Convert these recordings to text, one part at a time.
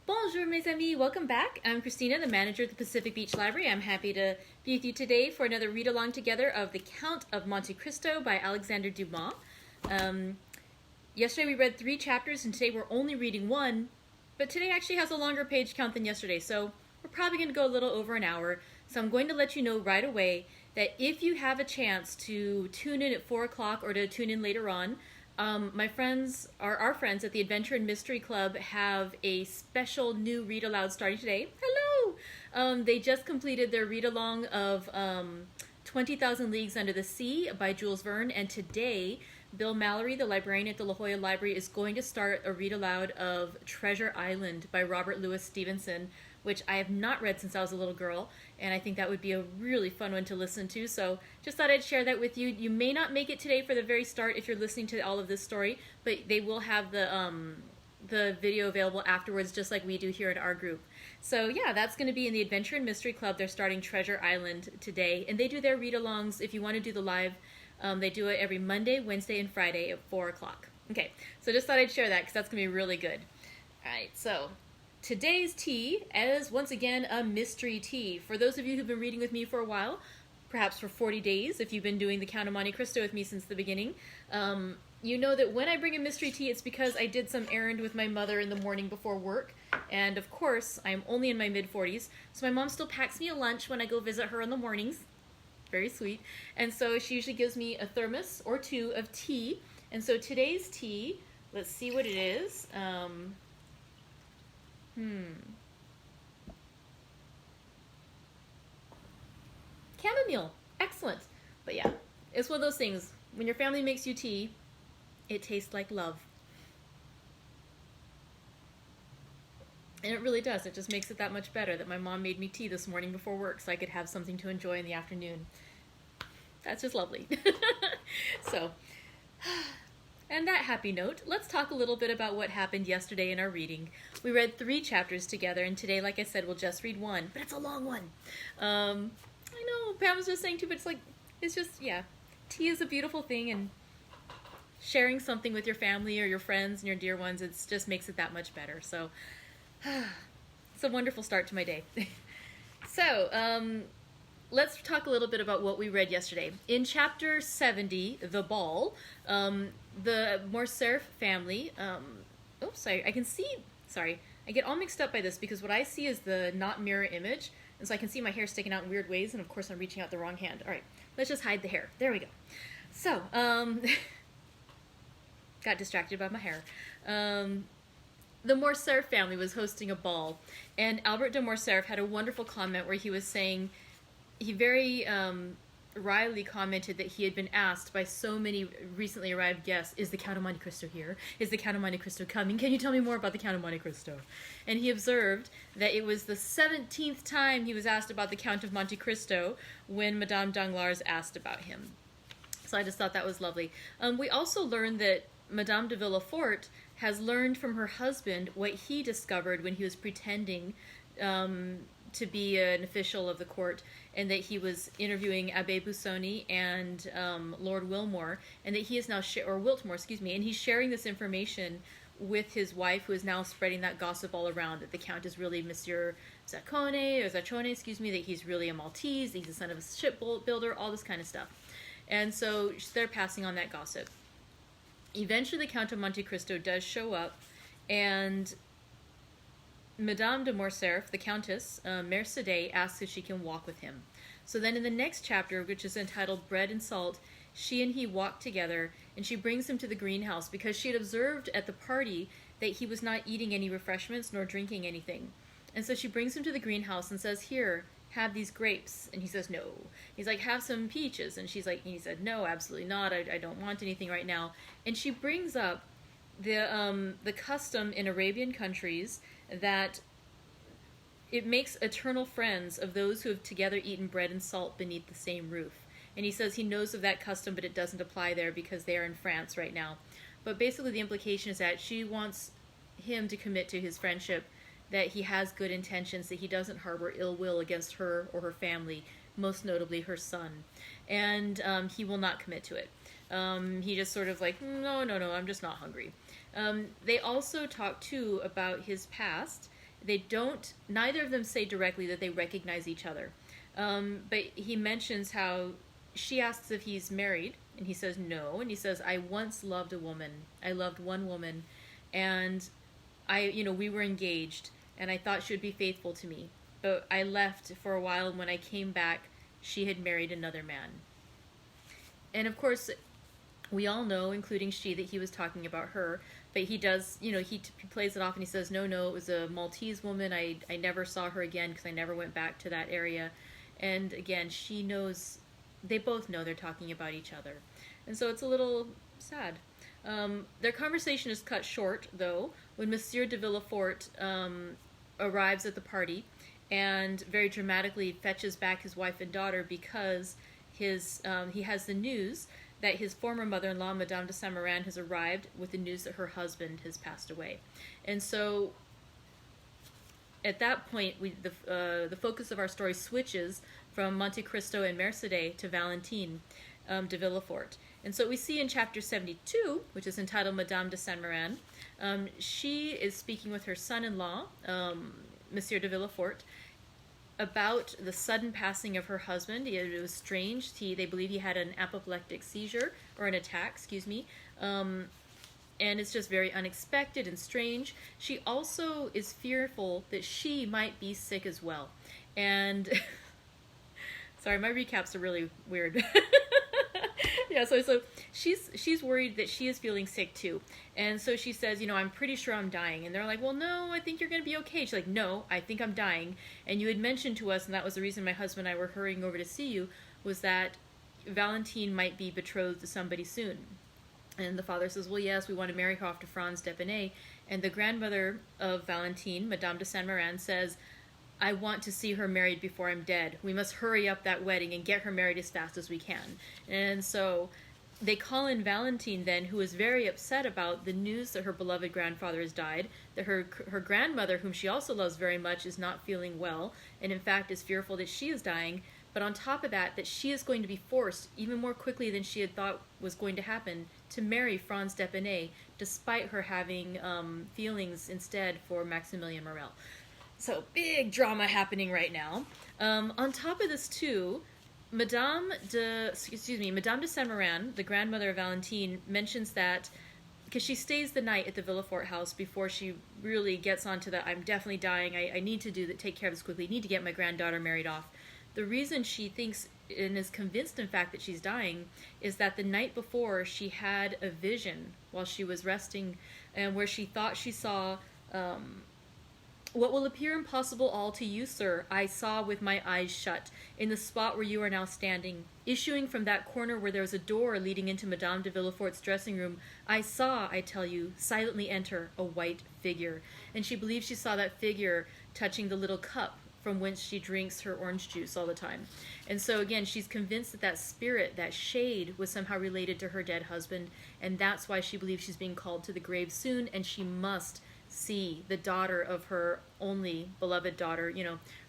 Bonjour, mes amis. Welcome back. I'm Christina, the manager of the Pacific Beach Library. I'm happy to be with you today for another read-along together of The Count of Monte Cristo by Alexandre Dumas. Yesterday we read 3 chapters, and today we're only reading 1, but today actually has a longer page count than yesterday, so we're probably going to go a little over an hour. So I'm going to let you know right away that if you have a chance to tune in at 4 o'clock or to tune in later on, our friends at the Adventure and Mystery Club have a special new read-aloud starting today. Hello! They just completed their read-along of 20,000 Leagues Under the Sea by Jules Verne, and today Bill Mallory, the librarian at the La Jolla Library, is going to start a read-aloud of Treasure Island by Robert Louis Stevenson, which I have not read since I was a little girl, and I think that would be a really fun one to listen to, so just thought I'd share that with you. You may not make it today for the very start if you're listening to all of this story, but they will have the video available afterwards, just like we do here in our group. So yeah, that's going to be in the Adventure and Mystery Club. They're starting Treasure Island today, and they do their read-alongs. If you want to do the live, they do it every Monday, Wednesday, and Friday at 4 o'clock. Okay, so just thought I'd share that because that's going to be really good. All right, so today's tea is, once again, a mystery tea. For those of you who've been reading with me for a while, perhaps for 40 days, if you've been doing the Count of Monte Cristo with me since the beginning, you know that when I bring a mystery tea, it's because I did some errand with my mother in the morning before work. And of course, I'm only in my mid-40s, so my mom still packs me a lunch when I go visit her in the mornings. Very sweet. And so she usually gives me a thermos or 2 of tea. And so today's tea, let's see what it is. Chamomile. Excellent. But yeah, it's one of those things. When your family makes you tea, it tastes like love. And it really does. It just makes it that much better that my mom made me tea this morning before work so I could have something to enjoy in the afternoon. That's just lovely. So, and that happy note, let's talk a little bit about what happened yesterday in our reading. We read 3 chapters together, and today, like I said, we'll just read 1, but it's a long one. I know, Pam was just saying too, but it's just, yeah, tea is a beautiful thing, and sharing something with your family or your friends and your dear ones, it just makes it that much better. So, it's a wonderful start to my day. So, let's talk a little bit about what we read yesterday. In chapter 70, The Ball, the Morcerf family, I get all mixed up by this because what I see is the not mirror image, and so I can see my hair sticking out in weird ways, and of course I'm reaching out the wrong hand. All right, let's just hide the hair. There we go. So, got distracted by my hair. The Morcerf family was hosting a ball, and Albert de Morcerf had a wonderful comment where he was saying, he very wryly commented that he had been asked by so many recently arrived guests, is the Count of Monte Cristo here? Is the Count of Monte Cristo coming? Can you tell me more about the Count of Monte Cristo? And he observed that it was the 17th time he was asked about the Count of Monte Cristo when Madame Danglars asked about him. So I just thought that was lovely. We also learned that Madame de Villefort has learned from her husband what he discovered when he was pretending to be an official of the court, and that he was interviewing Abbé Busoni and Lord Wilmore, and that he is now, Wiltmore, and he's sharing this information with his wife, who is now spreading that gossip all around, that the Count is really Monsieur Zachone, that he's really a Maltese, he's the son of a shipbuilder, all this kind of stuff. And so they're passing on that gossip. Eventually the Count of Monte Cristo does show up, and Madame de Morcerf, the Countess, Mercédès, asks if she can walk with him. So then in the next chapter, which is entitled Bread and Salt, she and he walk together, and she brings him to the greenhouse because she had observed at the party that he was not eating any refreshments nor drinking anything. And so she brings him to the greenhouse and says, "Here, have these grapes." And he says, "No." He's like, "Have some peaches." And he said, "No, absolutely not. I don't want anything right now." And she brings up the custom in Arabian countries that it makes eternal friends of those who have together eaten bread and salt beneath the same roof. And he says he knows of that custom, but it doesn't apply there because they are in France right now. But basically the implication is that she wants him to commit to his friendship, that he has good intentions, that he doesn't harbor ill will against her or her family, most notably her son. And he will not commit to it. He just sort of like, no, I'm just not hungry. They also talk, too, about his past, Neither of them say directly that they recognize each other. But he mentions how she asks if he's married, and he says no, and he says, I once loved a woman. I loved one woman, and we were engaged, and I thought she would be faithful to me. But I left for a while, and when I came back, she had married another man. And of course, we all know, including she, that he was talking about her. But he does, he plays it off and he says, no, it was a Maltese woman. I never saw her again because I never went back to that area. And again, she knows, they both know they're talking about each other. And so it's a little sad. Their conversation is cut short, though, when Monsieur de Villefort arrives at the party and very dramatically fetches back his wife and daughter because he has the news that his former mother-in-law, Madame de Saint-Méran, has arrived with the news that her husband has passed away. And so at that point, the focus of our story switches from Monte Cristo and Mercédès to Valentine de Villefort. And so we see in chapter 72, which is entitled Madame de Saint-Méran, she is speaking with her son-in-law, Monsieur de Villefort, about the sudden passing of her husband. It was strange. They believe he had an apoplectic seizure, or an attack, and it's just very unexpected and strange. She also is fearful that she might be sick as well. And sorry, my recaps are really weird. Yeah, so she's worried that she is feeling sick too. And so she says, I'm pretty sure I'm dying. And they're like, well, no, I think you're going to be okay. She's like, no, I think I'm dying. And you had mentioned to us, and that was the reason my husband and I were hurrying over to see you, was that Valentine might be betrothed to somebody soon. And the father says, well, yes, we want to marry her off to Franz d'Épinay. And the grandmother of Valentine, Madame de Saint-Méran, says, I want to see her married before I'm dead. We must hurry up that wedding and get her married as fast as we can. And so they call in Valentine then, who is very upset about the news that her beloved grandfather has died, that her grandmother, whom she also loves very much, is not feeling well, and in fact is fearful that she is dying. But on top of that she is going to be forced, even more quickly than she had thought was going to happen, to marry Franz d'Épinay, despite her having feelings instead for Maximilien Morel. So, big drama happening right now. On top of this, too, Madame de Saint-Méran, the grandmother of Valentine, mentions that, because she stays the night at the Villefort house before she really gets onto the, I'm definitely dying, I need to take care of this quickly, I need to get my granddaughter married off. The reason she thinks, and is convinced, in fact, that she's dying, is that the night before she had a vision while she was resting, and where she thought she saw... what will appear impossible all to you, sir, I saw with my eyes shut, in the spot where you are now standing. Issuing from that corner where there was a door leading into Madame de Villefort's dressing room, I saw, I tell you, silently enter a white figure. And she believes she saw that figure touching the little cup from whence she drinks her orange juice all the time. And so again, she's convinced that spirit, that shade, was somehow related to her dead husband, and that's why she believes she's being called to the grave soon, and she must see the daughter of her only beloved daughter,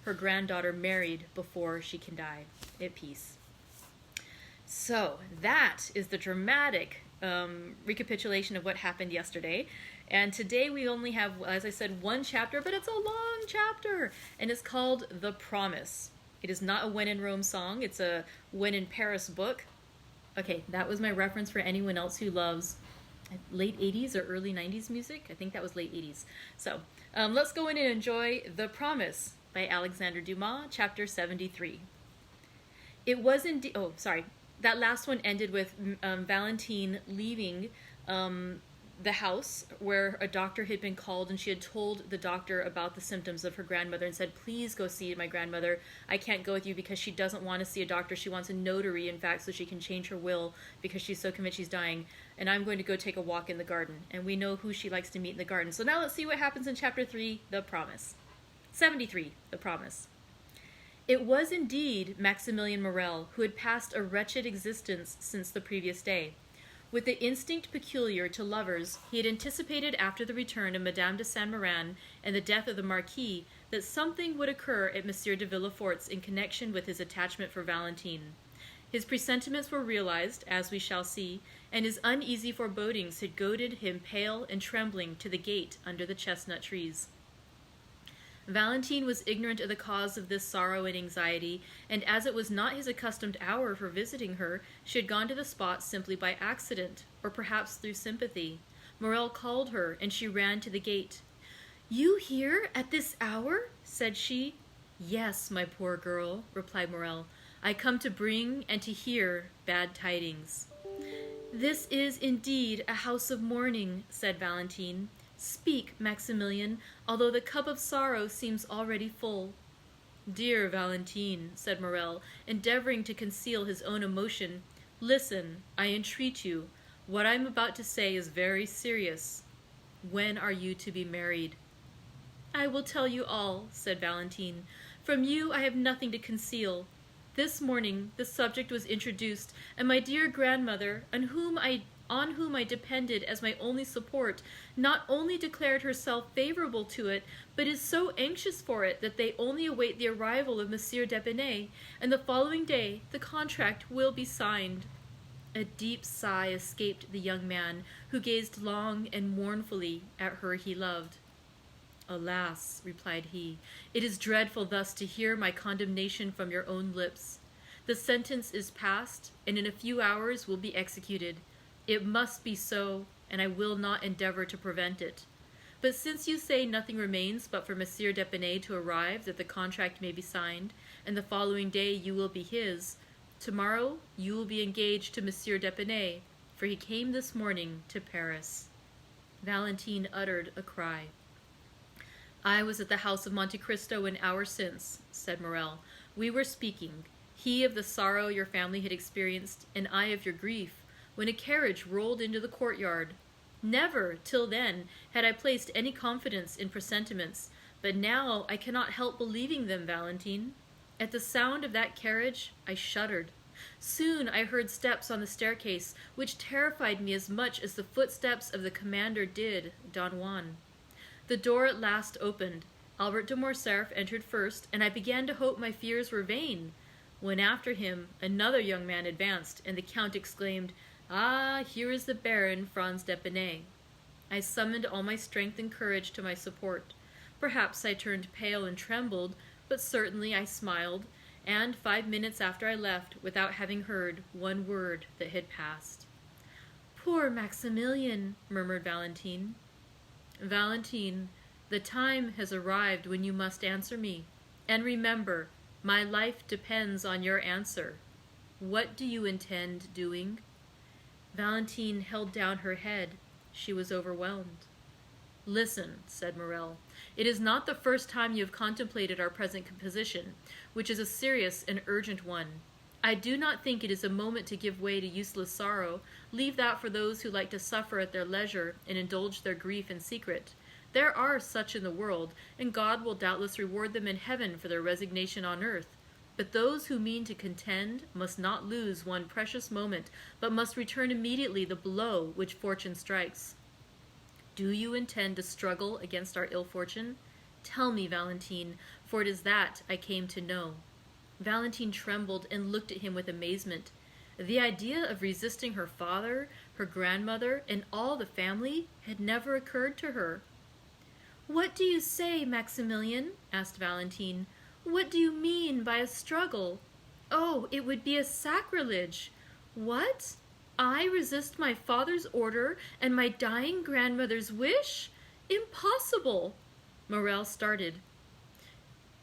her granddaughter, married before she can die at peace. So that is the dramatic recapitulation of what happened yesterday. And today we only have, as I said, one chapter, but it's a long chapter, and it's called The Promise. It is not a When in Rome song, it's a When in Paris book. Okay, that was my reference for anyone else who loves late 80s or early 90s music. I think that was late 80s. So let's go in and enjoy The Promise by Alexandre Dumas, chapter 73. It was indeed... Oh, sorry. That last one ended with Valentine leaving the house where a doctor had been called, and she had told the doctor about the symptoms of her grandmother and said, please go see my grandmother. I can't go with you because she doesn't want to see a doctor. She wants a notary, in fact, so she can change her will because she's so convinced she's dying. And I'm going to go take a walk in the garden. And we know who she likes to meet in the garden. So now let's see what happens in chapter 3, The Promise. 73, The Promise. It was indeed Maximilien Morel who had passed a wretched existence since the previous day. With the instinct peculiar to lovers, he had anticipated after the return of Madame de Saint-Méran and the death of the Marquis that something would occur at Monsieur de Villefort's in connection with his attachment for Valentine. His presentiments were realized, as we shall see, and his uneasy forebodings had goaded him pale and trembling to the gate under the chestnut trees. Valentine was ignorant of the cause of this sorrow and anxiety, and as it was not his accustomed hour for visiting her, she had gone to the spot simply by accident, or perhaps through sympathy. Morel called her, and she ran to the gate. "You here at this hour?" said she. "Yes, my poor girl," replied Morel. "I come to bring and to hear bad tidings." "This is indeed a house of mourning," said Valentine. "Speak, Maximilian, although the cup of sorrow seems already full." "Dear Valentine," said Morel, endeavoring to conceal his own emotion, "listen, I entreat you. What I am about to say is very serious. When are you to be married?" "I will tell you all," said Valentine. "From you I have nothing to conceal. This morning the subject was introduced, and my dear grandmother, on whom I depended as my only support, not only declared herself favorable to it, but is so anxious for it that they only await the arrival of Monsieur d'Épinay, and the following day the contract will be signed." A deep sigh escaped the young man, who gazed long and mournfully at her he loved. "Alas," replied he, "it is dreadful thus to hear my condemnation from your own lips. The sentence is passed, and in a few hours will be executed. It must be so, and I will not endeavor to prevent it. But since you say nothing remains but for Monsieur d'Épinay to arrive that the contract may be signed, and the following day you will be his, tomorrow you will be engaged to Monsieur d'Épinay, for he came this morning to Paris." Valentine uttered a cry. "I was at the house of Monte Cristo an hour since," said Morel. "We were speaking, he of the sorrow your family had experienced, and I of your grief, when a carriage rolled into the courtyard. Never, till then, had I placed any confidence in presentiments, but now I cannot help believing them, Valentine. At the sound of that carriage, I shuddered. Soon I heard steps on the staircase, which terrified me as much as the footsteps of the commander did Don Juan. The door at last opened. Albert de Morcerf entered first, and I began to hope my fears were vain, when after him another young man advanced, and the Count exclaimed, 'Ah, here is the Baron Franz d'Épinay.' I summoned all my strength and courage to my support. Perhaps I turned pale and trembled, but certainly I smiled, and 5 minutes after I left, without having heard one word that had passed." "Poor Maximilian," murmured Valentine. "Valentine, the time has arrived when you must answer me, and remember, my life depends on your answer. What do you intend doing?" Valentine held down her head. She was overwhelmed. "Listen," said Morel. "It is not the first time you have contemplated our present position, which is a serious and urgent one. I do not think it is a moment to give way to useless sorrow. Leave that for those who like to suffer at their leisure and indulge their grief in secret. There are such in the world, and God will doubtless reward them in heaven for their resignation on earth. But those who mean to contend must not lose one precious moment, but must return immediately the blow which fortune strikes. Do you intend to struggle against our ill fortune? Tell me, Valentine, for it is that I came to know." Valentine trembled and looked at him with amazement. The idea of resisting her father, her grandmother, and all the family had never occurred to her. "What do you say, Maximilian?" asked Valentine. "What do you mean by a struggle? Oh, it would be a sacrilege! What? I resist my father's order and my dying grandmother's wish? Impossible!" Morel started.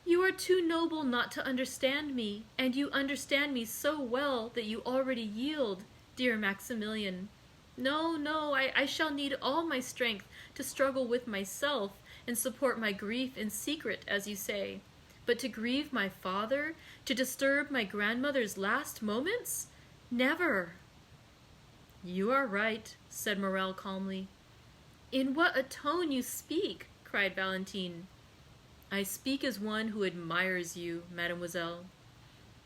"You are too noble not to understand me, and you understand me so well that you already yield, dear Maximilian. No, I shall need all my strength to struggle with myself and support my grief in secret, as you say. But to grieve my father, to disturb my grandmother's last moments? Never." "You are right," said Morel calmly. "In what a tone you speak!" cried Valentine. "I speak as one who admires you, mademoiselle."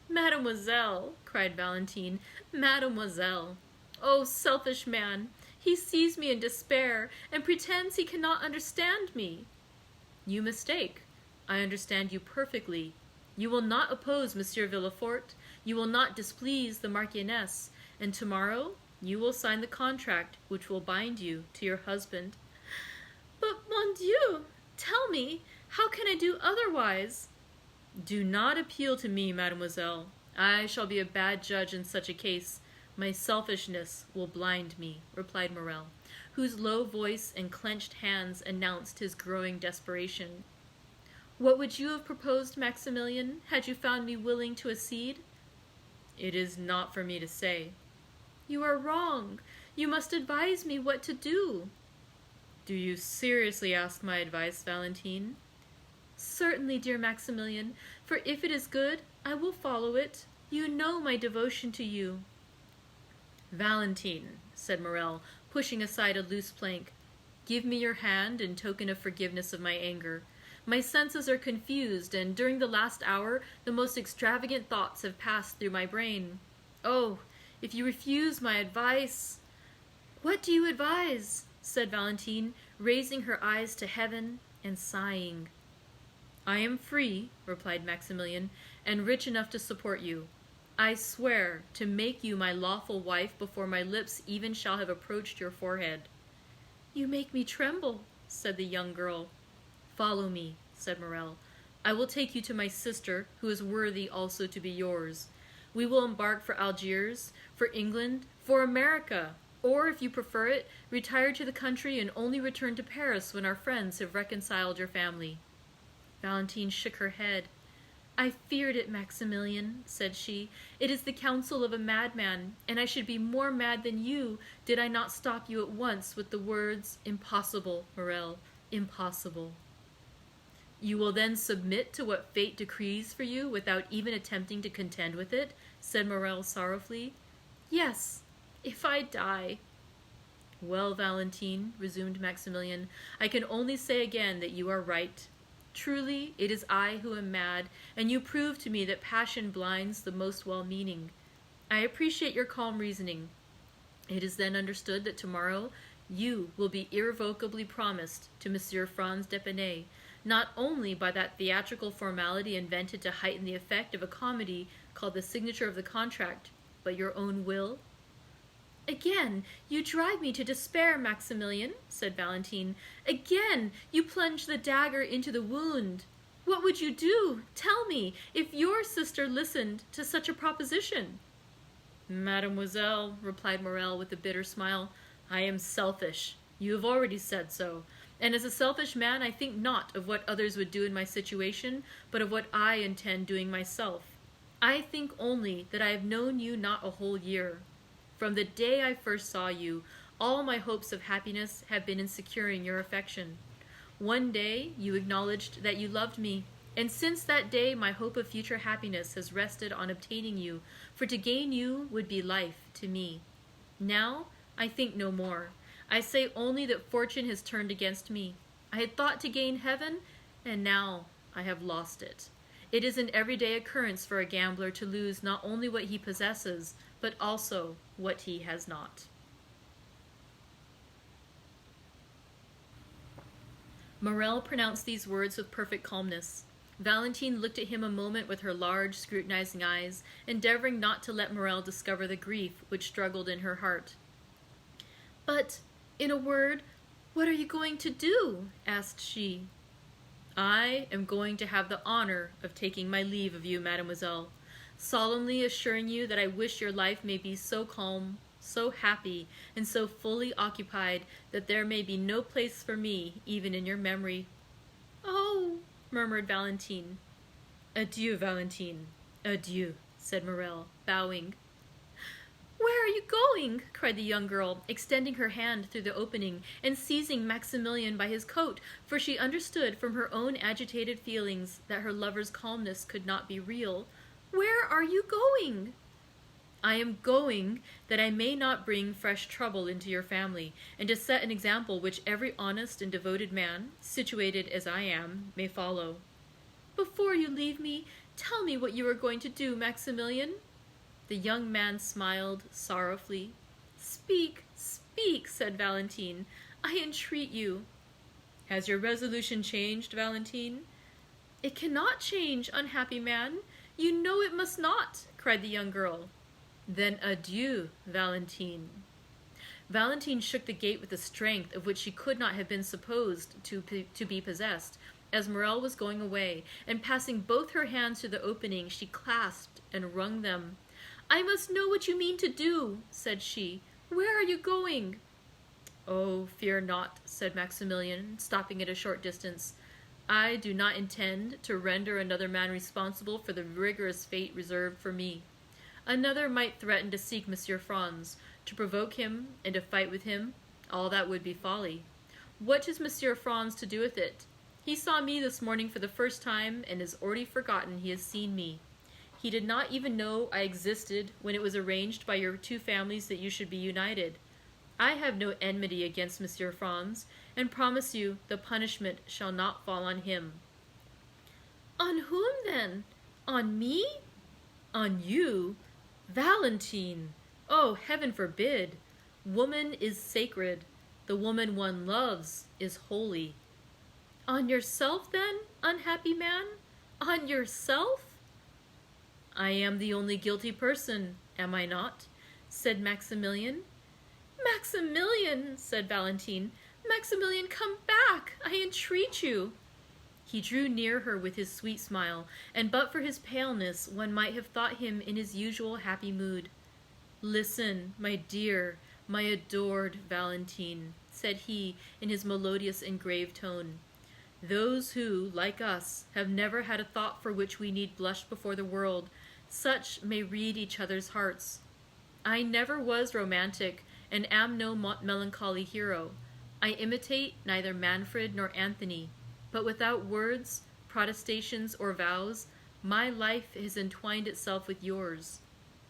"Mademoiselle!" cried Valentine. "Mademoiselle! Oh, selfish man! He sees me in despair and pretends he cannot understand me." "You mistake. I understand you perfectly. You will not oppose Monsieur Villefort, you will not displease the Marchioness, and tomorrow you will sign the contract which will bind you to your husband." "But, mon Dieu, tell me, How can I do otherwise? Do not appeal to me, mademoiselle. I shall be a bad judge in such a case. My selfishness will blind me, replied Morel, whose low voice and clenched hands announced his growing desperation. What would you have proposed, Maximilian, had you found me willing to accede? It is not for me to say. You are wrong. You must advise me what to do. Do you seriously ask my advice, Valentine? Certainly, dear Maximilian, for if it is good, I will follow it. You know my devotion to you. Valentine, said Morel, pushing aside a loose plank, give me your hand in token of forgiveness of my anger. My senses are confused, and during the last hour the most extravagant thoughts have passed through my brain. Oh, if you refuse my advice— What do you advise? Said Valentine, raising her eyes to heaven and sighing. I am free, replied Maximilian, and rich enough to support you. I swear to make you my lawful wife before my lips even shall have approached your forehead. You make me tremble, said the young girl. Follow me, said Morel. I will take you to my sister, who is worthy also to be yours. We will embark for Algiers, for England, for America, or, if you prefer it, retire to the country and only return to Paris when our friends have reconciled your family. Valentine shook her head. I feared it, Maximilian, said she. It is the counsel of a madman, and I should be more mad than you did I not stop you at once with the words, Impossible, Morel, impossible. You will then submit to what fate decrees for you without even attempting to contend with it, said Morel sorrowfully. Yes, if I die. Well, Valentine, resumed Maximilian, I can only say again that you are right. Truly, it is I who am mad, and you prove to me that passion blinds the most well-meaning. I appreciate your calm reasoning. It is then understood that tomorrow you will be irrevocably promised to Monsieur Franz d'Epinay, not only by that theatrical formality invented to heighten the effect of a comedy called the signature of the contract, but your own will. Again, you drive me to despair, Maximilian, said Valentine. Again, you plunge the dagger into the wound. What would you do, tell me, if your sister listened to such a proposition? Mademoiselle, replied Morel with a bitter smile, I am selfish. You have already said so. And as a selfish man, I think not of what others would do in my situation, but of what I intend doing myself. I think only that I have known you not a whole year. From the day I first saw you, all my hopes of happiness have been in securing your affection. One day you acknowledged that you loved me, and since that day my hope of future happiness has rested on obtaining you, for to gain you would be life to me. Now I think no more. I say only that fortune has turned against me. I had thought to gain heaven, and now I have lost it. It is an everyday occurrence for a gambler to lose not only what he possesses, but also what he has not. Morel pronounced these words with perfect calmness. Valentine looked at him a moment with her large, scrutinizing eyes, endeavoring not to let Morel discover the grief which struggled in her heart. But, in a word, what are you going to do? Asked she. I am going to have the honor of taking my leave of you, mademoiselle, solemnly assuring you that I wish your life may be so calm, so happy, and so fully occupied that there may be no place for me even in your memory. Oh, murmured Valentine. Adieu, Valentine. Adieu, said Morel, bowing. Where are you going? Cried the young girl, extending her hand through the opening and seizing Maximilian by his coat, for she understood from her own agitated feelings that her lover's calmness could not be real. Where are you going? I am going that I may not bring fresh trouble into your family, and to set an example which every honest and devoted man, situated as I am, may follow. Before you leave me, tell me what you are going to do, Maximilian. The young man smiled sorrowfully. Speak, speak, said Valentine. I entreat you. Has your resolution changed, Valentine? It cannot change, unhappy man. You know it must not, cried the young girl. Then adieu, Valentine. Valentine shook the gate with a strength of which she could not have been supposed to be possessed, as Morel was going away, and passing both her hands through the opening, she clasped and wrung them. "I must know what you mean to do," said she. "Where are you going?" "Oh, fear not," said Maximilian, stopping at a short distance. "I do not intend to render another man responsible for the rigorous fate reserved for me. Another might threaten to seek Monsieur Franz, to provoke him and to fight with him. All that would be folly. What has Monsieur Franz to do with it? He saw me this morning for the first time and has already forgotten he has seen me. He did not even know I existed when it was arranged by your two families that you should be united. I have no enmity against Monsieur Franz, and promise you the punishment shall not fall on him." "On whom, then? On me?" "On you? Valentine! Oh, heaven forbid! Woman is sacred. The woman one loves is holy." "On yourself, then, unhappy man? On yourself?" "I am the only guilty person, am I not?" said Maximilian. "Maximilian," said Valentine, "Maximilian, come back, I entreat you." He drew near her with his sweet smile, and but for his paleness one might have thought him in his usual happy mood. "Listen, my dear, my adored Valentine," said he in his melodious and grave tone. "Those who, like us, have never had a thought for which we need blush before the world, such may read each other's hearts. I never was romantic, and am no melancholy hero. I imitate neither Manfred nor Anthony, but without words, protestations, or vows, my life has entwined itself with yours.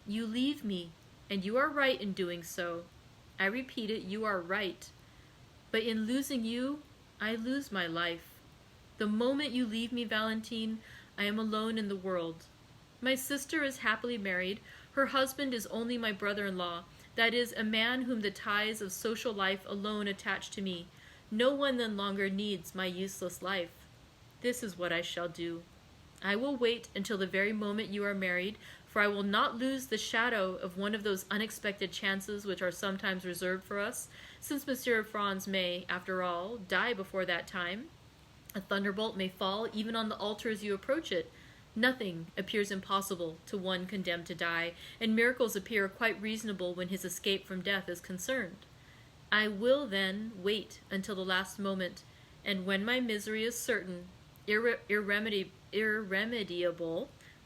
You leave me, and you are right in doing so. I repeat it, you are right. But in losing you, I lose my life. The moment you leave me, Valentine, I am alone in the world. My sister is happily married. Her husband is only my brother-in-law, that is, a man whom the ties of social life alone attach to me. No one then longer needs my useless life. This is what I shall do. I will wait until the very moment you are married, for I will not lose the shadow of one of those unexpected chances which are sometimes reserved for us, since Monsieur Franz may, after all, die before that time. A thunderbolt may fall even on the altar as you approach it. Nothing appears impossible to one condemned to die, and miracles appear quite reasonable when his escape from death is concerned. I will, then, wait until the last moment, and when my misery is certain, irremediable,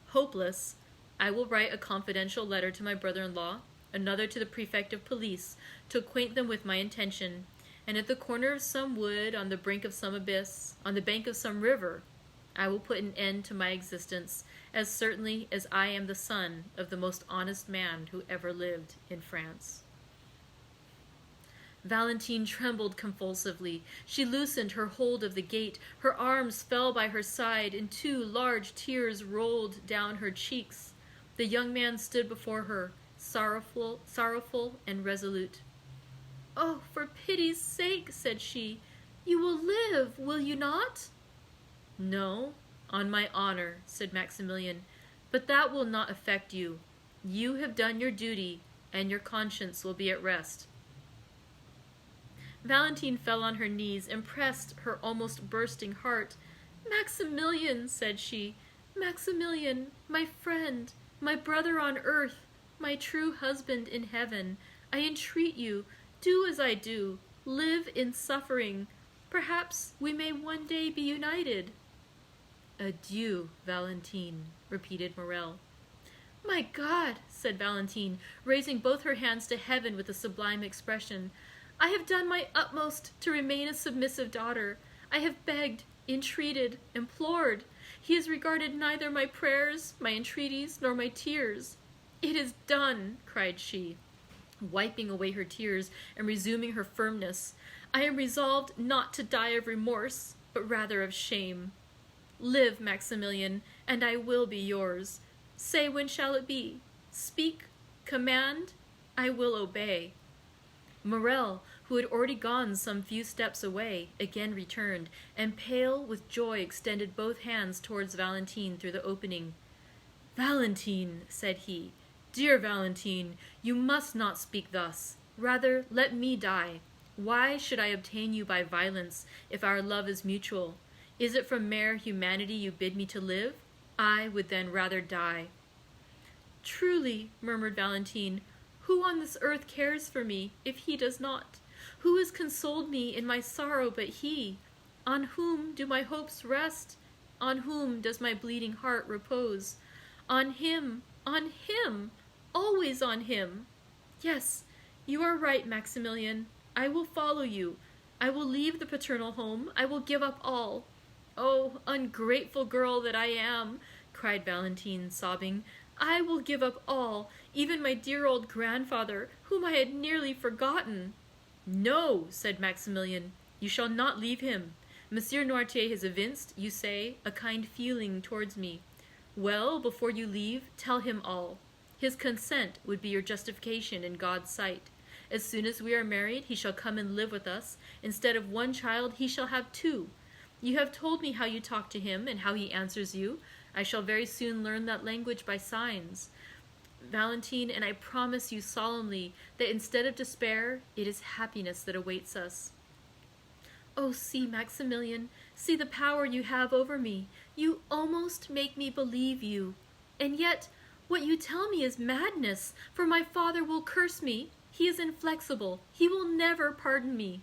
hopeless, I will write a confidential letter to my brother-in-law, another to the prefect of police, to acquaint them with my intention, and at the corner of some wood, on the brink of some abyss, on the bank of some river, I will put an end to my existence, as certainly as I am the son of the most honest man who ever lived in France. Valentine trembled convulsively. She loosened her hold of the gate. Her arms fell by her side, and 2 large tears rolled down her cheeks. The young man stood before her, sorrowful and resolute. "Oh, for pity's sake," said she, "you will live, will you not?" "No, on my honor," said Maximilian, "but that will not affect you. You have done your duty, and your conscience will be at rest." Valentine fell on her knees and pressed her almost bursting heart. "Maximilian," said she, "Maximilian, my friend, my brother on earth, my true husband in heaven, I entreat you, do as I do, live in suffering. Perhaps we may one day be united." "Adieu, Valentine," repeated Morel. "My God," said Valentine, raising both her hands to heaven with a sublime expression, "I have done my utmost to remain a submissive daughter. I have begged, entreated, implored. He has regarded neither my prayers, my entreaties, nor my tears. It is done," cried she, wiping away her tears and resuming her firmness. "I am resolved not to die of remorse, but rather of shame. Live, Maximilian, and I will be yours. Say, when shall it be? Speak, command, I will obey." Morel, who had already gone some few steps away, again returned, and pale with joy extended both hands towards Valentine through the opening. "Valentine," said he, "dear Valentine, you must not speak thus. Rather, let me die. Why should I obtain you by violence, if our love is mutual? Is it from mere humanity you bid me to live? I would then rather die." "Truly," murmured Valentine, "who on this earth cares for me, if he does not? Who has consoled me in my sorrow but he? On whom do my hopes rest? On whom does my bleeding heart repose? On him, always on him. Yes, you are right, Maximilian. I will follow you. I will leave the paternal home. I will give up all. Oh, ungrateful girl that I am," cried Valentine, sobbing. "I will give up all, even my dear old grandfather, whom I had nearly forgotten." "No," said Maximilian, "you shall not leave him. Monsieur Noirtier has evinced, you say, a kind feeling towards me. Well, before you leave, tell him all. His consent would be your justification in God's sight. As soon as we are married, he shall come and live with us. Instead of one child, he shall have two. You have told me how you talk to him and how he answers you. I shall very soon learn that language by signs, Valentine, and I promise you solemnly that instead of despair, it is happiness that awaits us." "Oh, see, Maximilian, see the power you have over me. You almost make me believe you. And yet, what you tell me is madness, for my father will curse me. He is inflexible. He will never pardon me.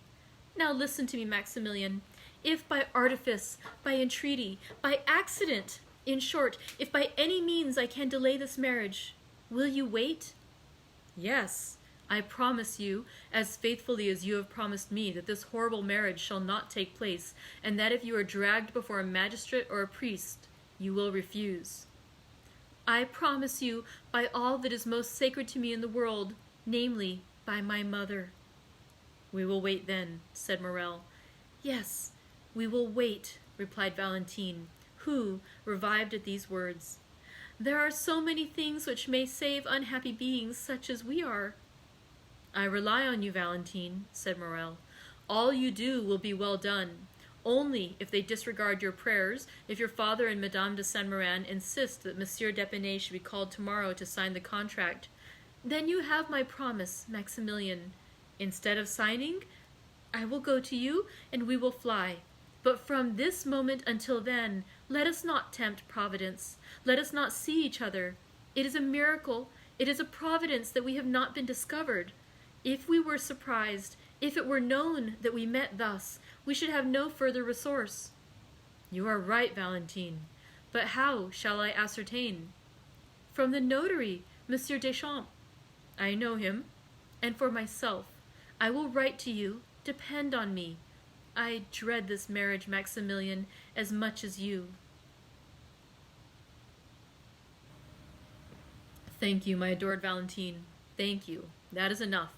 Now listen to me, Maximilian. If by artifice, by entreaty, by accident, in short, if by any means I can delay this marriage, will you wait?" "Yes, I promise you, as faithfully as you have promised me, that this horrible marriage shall not take place, and that if you are dragged before a magistrate or a priest, you will refuse." "I promise you by all that is most sacred to me in the world, namely, by my mother." "We will wait then," said Morel. "Yes, we will wait," replied Valentine, who, revived at these words, "There are so many things which may save unhappy beings such as we are." "I rely on you, Valentine," said Morel. "All you do will be well done. Only, if they disregard your prayers, if your father and Madame de Saint-Méran insist that Monsieur d'Épinay should be called tomorrow to sign the contract, then you have my promise, Maximilian. Instead of signing, I will go to you, and we will fly. But from this moment until then, let us not tempt Providence. Let us not see each other. It is a miracle, it is a providence that we have not been discovered. If we were surprised, if it were known that we met thus, we should have no further resource." "You are right, Valentine. But how shall I ascertain?" "From the notary, Monsieur Deschamps. I know him. And for myself, I will write to you. Depend on me. I dread this marriage, Maximilian, as much as you." "Thank you, my adored Valentine. Thank you. That is enough.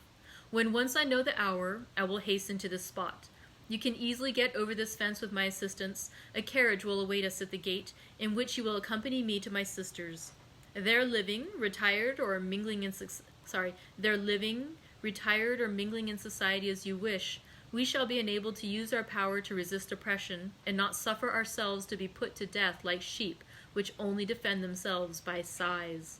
When once I know the hour, I will hasten to this spot. You can easily get over this fence with my assistance. A carriage will await us at the gate, in which you will accompany me to my sisters. There living, retired or mingling in society as you wish, we shall be enabled to use our power to resist oppression, and not suffer ourselves to be put to death like sheep, which only defend themselves by sighs."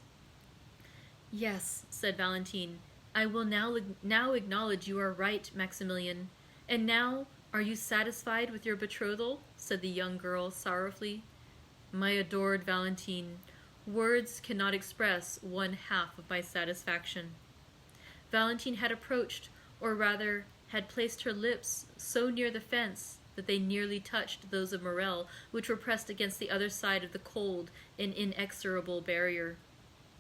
"Yes," said Valentine, "I will now acknowledge you are right, Maximilian. And now, are you satisfied with your betrothal?" said the young girl sorrowfully. "My adored Valentine, words cannot express one half of my satisfaction." Valentine had approached, or rather had placed her lips so near the fence that they nearly touched those of Morel, which were pressed against the other side of the cold and inexorable barrier.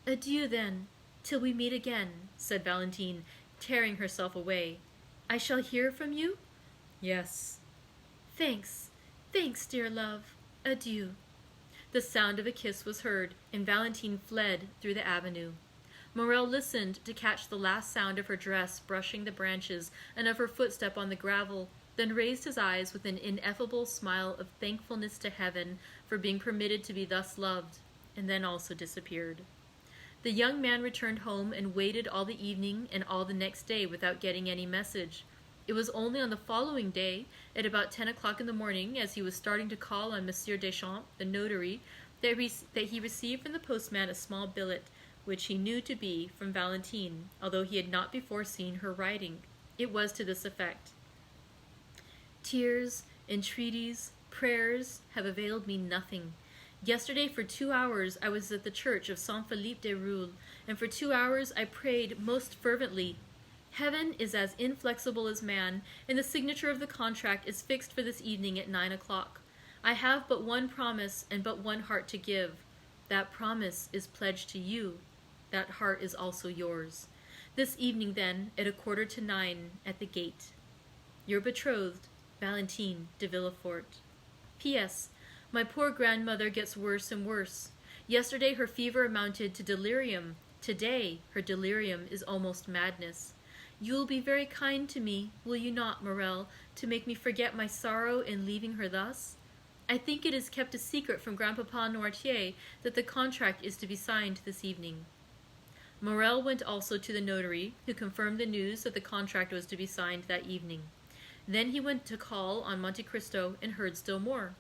"Adieu, then, till we meet again," said Valentine, tearing herself away. "I shall hear from you?" "Yes." Thanks, dear love. Adieu." The sound of a kiss was heard, and Valentine fled through the avenue. Morel listened to catch the last sound of her dress brushing the branches and of her footstep on the gravel, then raised his eyes with an ineffable smile of thankfulness to heaven for being permitted to be thus loved, and then also disappeared. The young man returned home and waited all the evening and all the next day without getting any message. It was only on the following day, at about 10 o'clock in the morning, as he was starting to call on Monsieur Deschamps, the notary, that he received from the postman a small billet, which he knew to be from Valentine, although he had not before seen her writing. It was to this effect: "Tears, entreaties, prayers have availed me nothing. Yesterday for 2 hours I was at the church of Saint Philippe des Roules, and for 2 hours I prayed most fervently. Heaven is as inflexible as man, and the signature of the contract is fixed for this evening at 9 o'clock. I have but one promise and but one heart to give. That promise is pledged to you. That heart is also yours. This evening, then, at 8:45 at the gate. Your betrothed, Valentine de Villefort. P.S. My poor grandmother gets worse and worse. Yesterday her fever amounted to delirium. Today her delirium is almost madness. You will be very kind to me, will you not, Morel, to make me forget my sorrow in leaving her thus? I think it is kept a secret from Grandpapa Noirtier that the contract is to be signed this evening." Morel went also to the notary, who confirmed the news that the contract was to be signed that evening. Then he went to call on Monte Cristo and heard still more.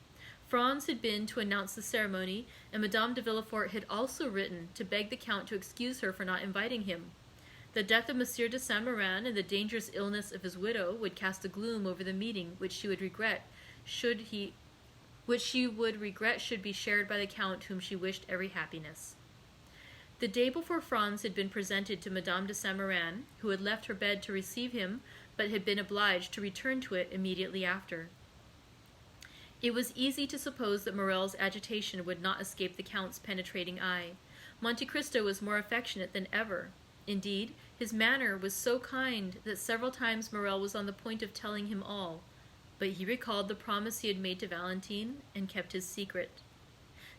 Franz had been to announce the ceremony, and Madame de Villefort had also written to beg the Count to excuse her for not inviting him. The death of Monsieur de Saint-Méran and the dangerous illness of his widow would cast a gloom over the meeting which she would regret should be shared by the Count, whom she wished every happiness. The day before Franz had been presented to Madame de Saint-Méran, who had left her bed to receive him, but had been obliged to return to it immediately after. It was easy to suppose that Morel's agitation would not escape the Count's penetrating eye. Monte Cristo was more affectionate than ever. Indeed, his manner was so kind that several times Morel was on the point of telling him all, but he recalled the promise he had made to Valentine and kept his secret.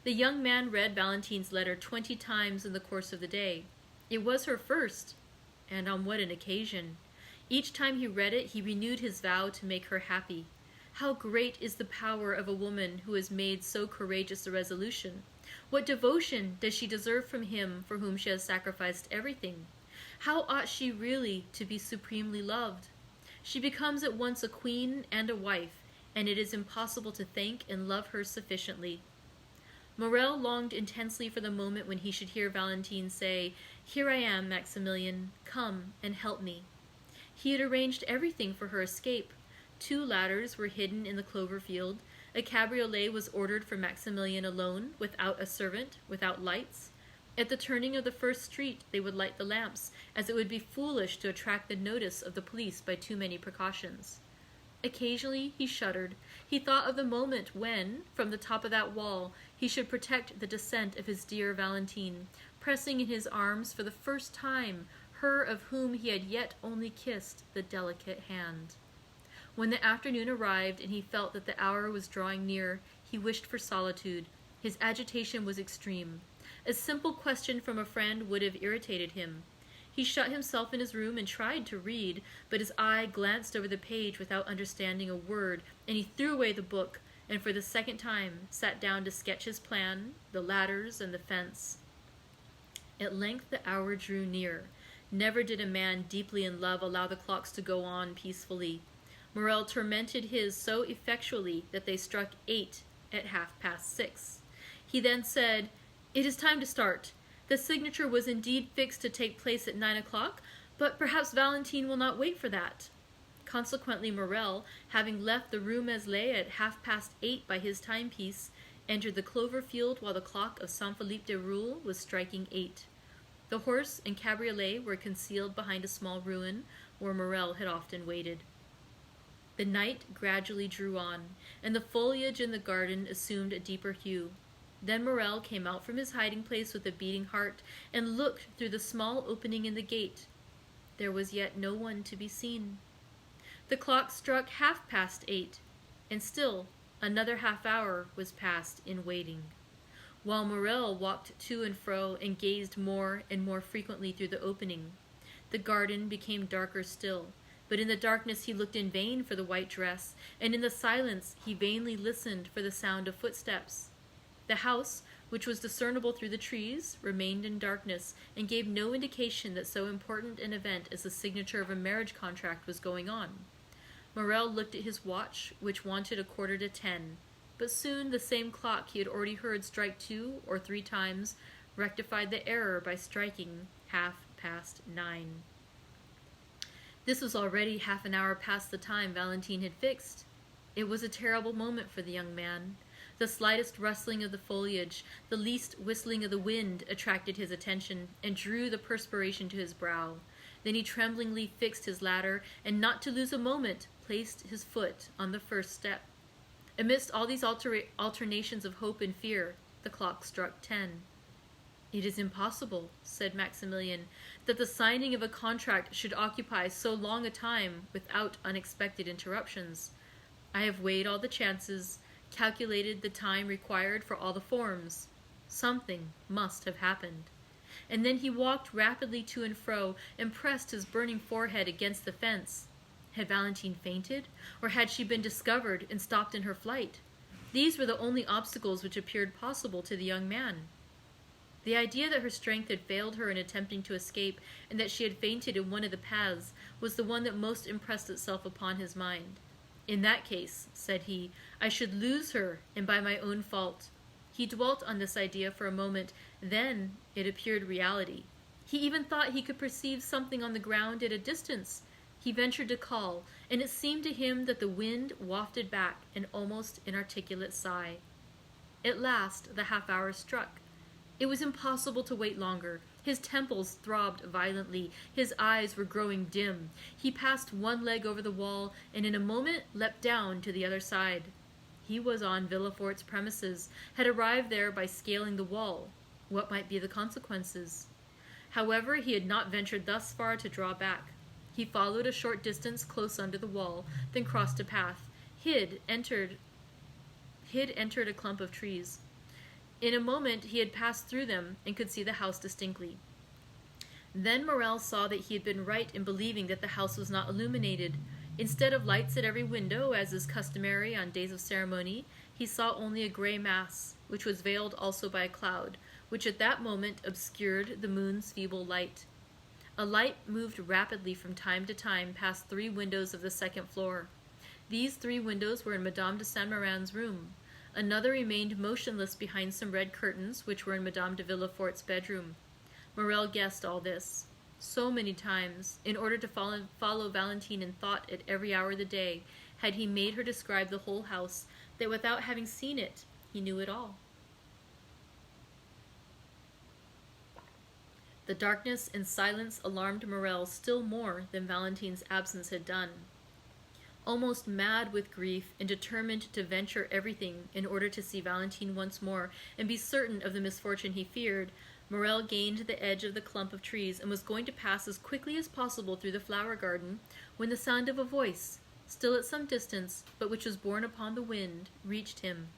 The young man read Valentine's letter 20 times in the course of the day. It was her first, and on what an occasion! Each time he read it, he renewed his vow to make her happy. How great is the power of a woman who has made so courageous a resolution! What devotion does she deserve from him for whom she has sacrificed everything? How ought she really to be supremely loved? She becomes at once a queen and a wife, and it is impossible to thank and love her sufficiently. Morel longed intensely for the moment when he should hear Valentine say, "Here I am, Maximilian, come and help me." He had arranged everything for her escape. 2 ladders were hidden in the clover field. A cabriolet was ordered for Maximilian alone, without a servant, without lights. At the turning of the first street they would light the lamps, as it would be foolish to attract the notice of the police by too many precautions. Occasionally he shuddered. He thought of the moment when, from the top of that wall, he should protect the descent of his dear Valentine, pressing in his arms for the first time her of whom he had yet only kissed the delicate hand. When the afternoon arrived and he felt that the hour was drawing near, he wished for solitude. His agitation was extreme. A simple question from a friend would have irritated him. He shut himself in his room and tried to read, but his eye glanced over the page without understanding a word, and he threw away the book, and for the second time sat down to sketch his plan, the ladders and the fence. At length the hour drew near. Never did a man deeply in love allow the clocks to go on peacefully. Morel tormented his so effectually that they struck 8 at 6:30. He then said, "It is time to start. The signature was indeed fixed to take place at 9 o'clock, but perhaps Valentine will not wait for that." Consequently, Morel, having left the Rue Meslay at 8:30 by his timepiece, entered the clover field while the clock of Saint Philippe des Roules was striking 8. The horse and cabriolet were concealed behind a small ruin where Morel had often waited. The night gradually drew on, and the foliage in the garden assumed a deeper hue. Then Morel came out from his hiding-place with a beating heart, and looked through the small opening in the gate. There was yet no one to be seen. The clock struck 8:30, and still another half-hour was passed in waiting. While Morel walked to and fro and gazed more and more frequently through the opening, the garden became darker still. But in the darkness he looked in vain for the white dress, and in the silence he vainly listened for the sound of footsteps. The house, which was discernible through the trees, remained in darkness, and gave no indication that so important an event as the signature of a marriage contract was going on. Morel looked at his watch, which wanted 9:15, but soon the same clock he had already heard strike 2 or 3 times rectified the error by striking 9:30. This was already half an hour past the time Valentine had fixed. It was a terrible moment for the young man. The slightest rustling of the foliage, the least whistling of the wind attracted his attention and drew the perspiration to his brow. Then he tremblingly fixed his ladder, and not to lose a moment, placed his foot on the first step. Amidst all these alternations of hope and fear, the clock struck 10. "It is impossible," said Maximilian, "that the signing of a contract should occupy so long a time without unexpected interruptions. I have weighed all the chances, calculated the time required for all the forms. Something must have happened." And then he walked rapidly to and fro and pressed his burning forehead against the fence. Had Valentine fainted, or had she been discovered and stopped in her flight? These were the only obstacles which appeared possible to the young man. The idea that her strength had failed her in attempting to escape, and that she had fainted in one of the paths, was the one that most impressed itself upon his mind. "In that case," said he, "I should lose her, and by my own fault." He dwelt on this idea for a moment, then it appeared reality. He even thought he could perceive something on the ground at a distance. He ventured to call, and it seemed to him that the wind wafted back an almost inarticulate sigh. At last the half-hour struck. It was impossible to wait longer. His temples throbbed violently. His eyes were growing dim. He passed one leg over the wall, and in a moment leapt down to the other side. He was on Villefort's premises, had arrived there by scaling the wall. What might be the consequences? However, he had not ventured thus far to draw back. He followed a short distance close under the wall, then crossed a path, entered a clump of trees. In a moment he had passed through them and could see the house distinctly. Then Morel saw that he had been right in believing that the house was not illuminated. Instead of lights at every window, as is customary on days of ceremony, he saw only a gray mass, which was veiled also by a cloud, which at that moment obscured the moon's feeble light. A light moved rapidly from time to time past 3 windows of the second floor. These 3 windows were in Madame de Saint-Méran's room. Another remained motionless behind some red curtains, which were in Madame de Villefort's bedroom. Morel guessed all this. So many times, in order to follow Valentine in thought at every hour of the day, had he made her describe the whole house, that without having seen it, he knew it all. The darkness and silence alarmed Morel still more than Valentine's absence had done. Almost mad with grief and determined to venture everything in order to see Valentine once more and be certain of the misfortune he feared, Morel gained the edge of the clump of trees and was going to pass as quickly as possible through the flower garden when the sound of a voice, still at some distance, but which was borne upon the wind, reached him.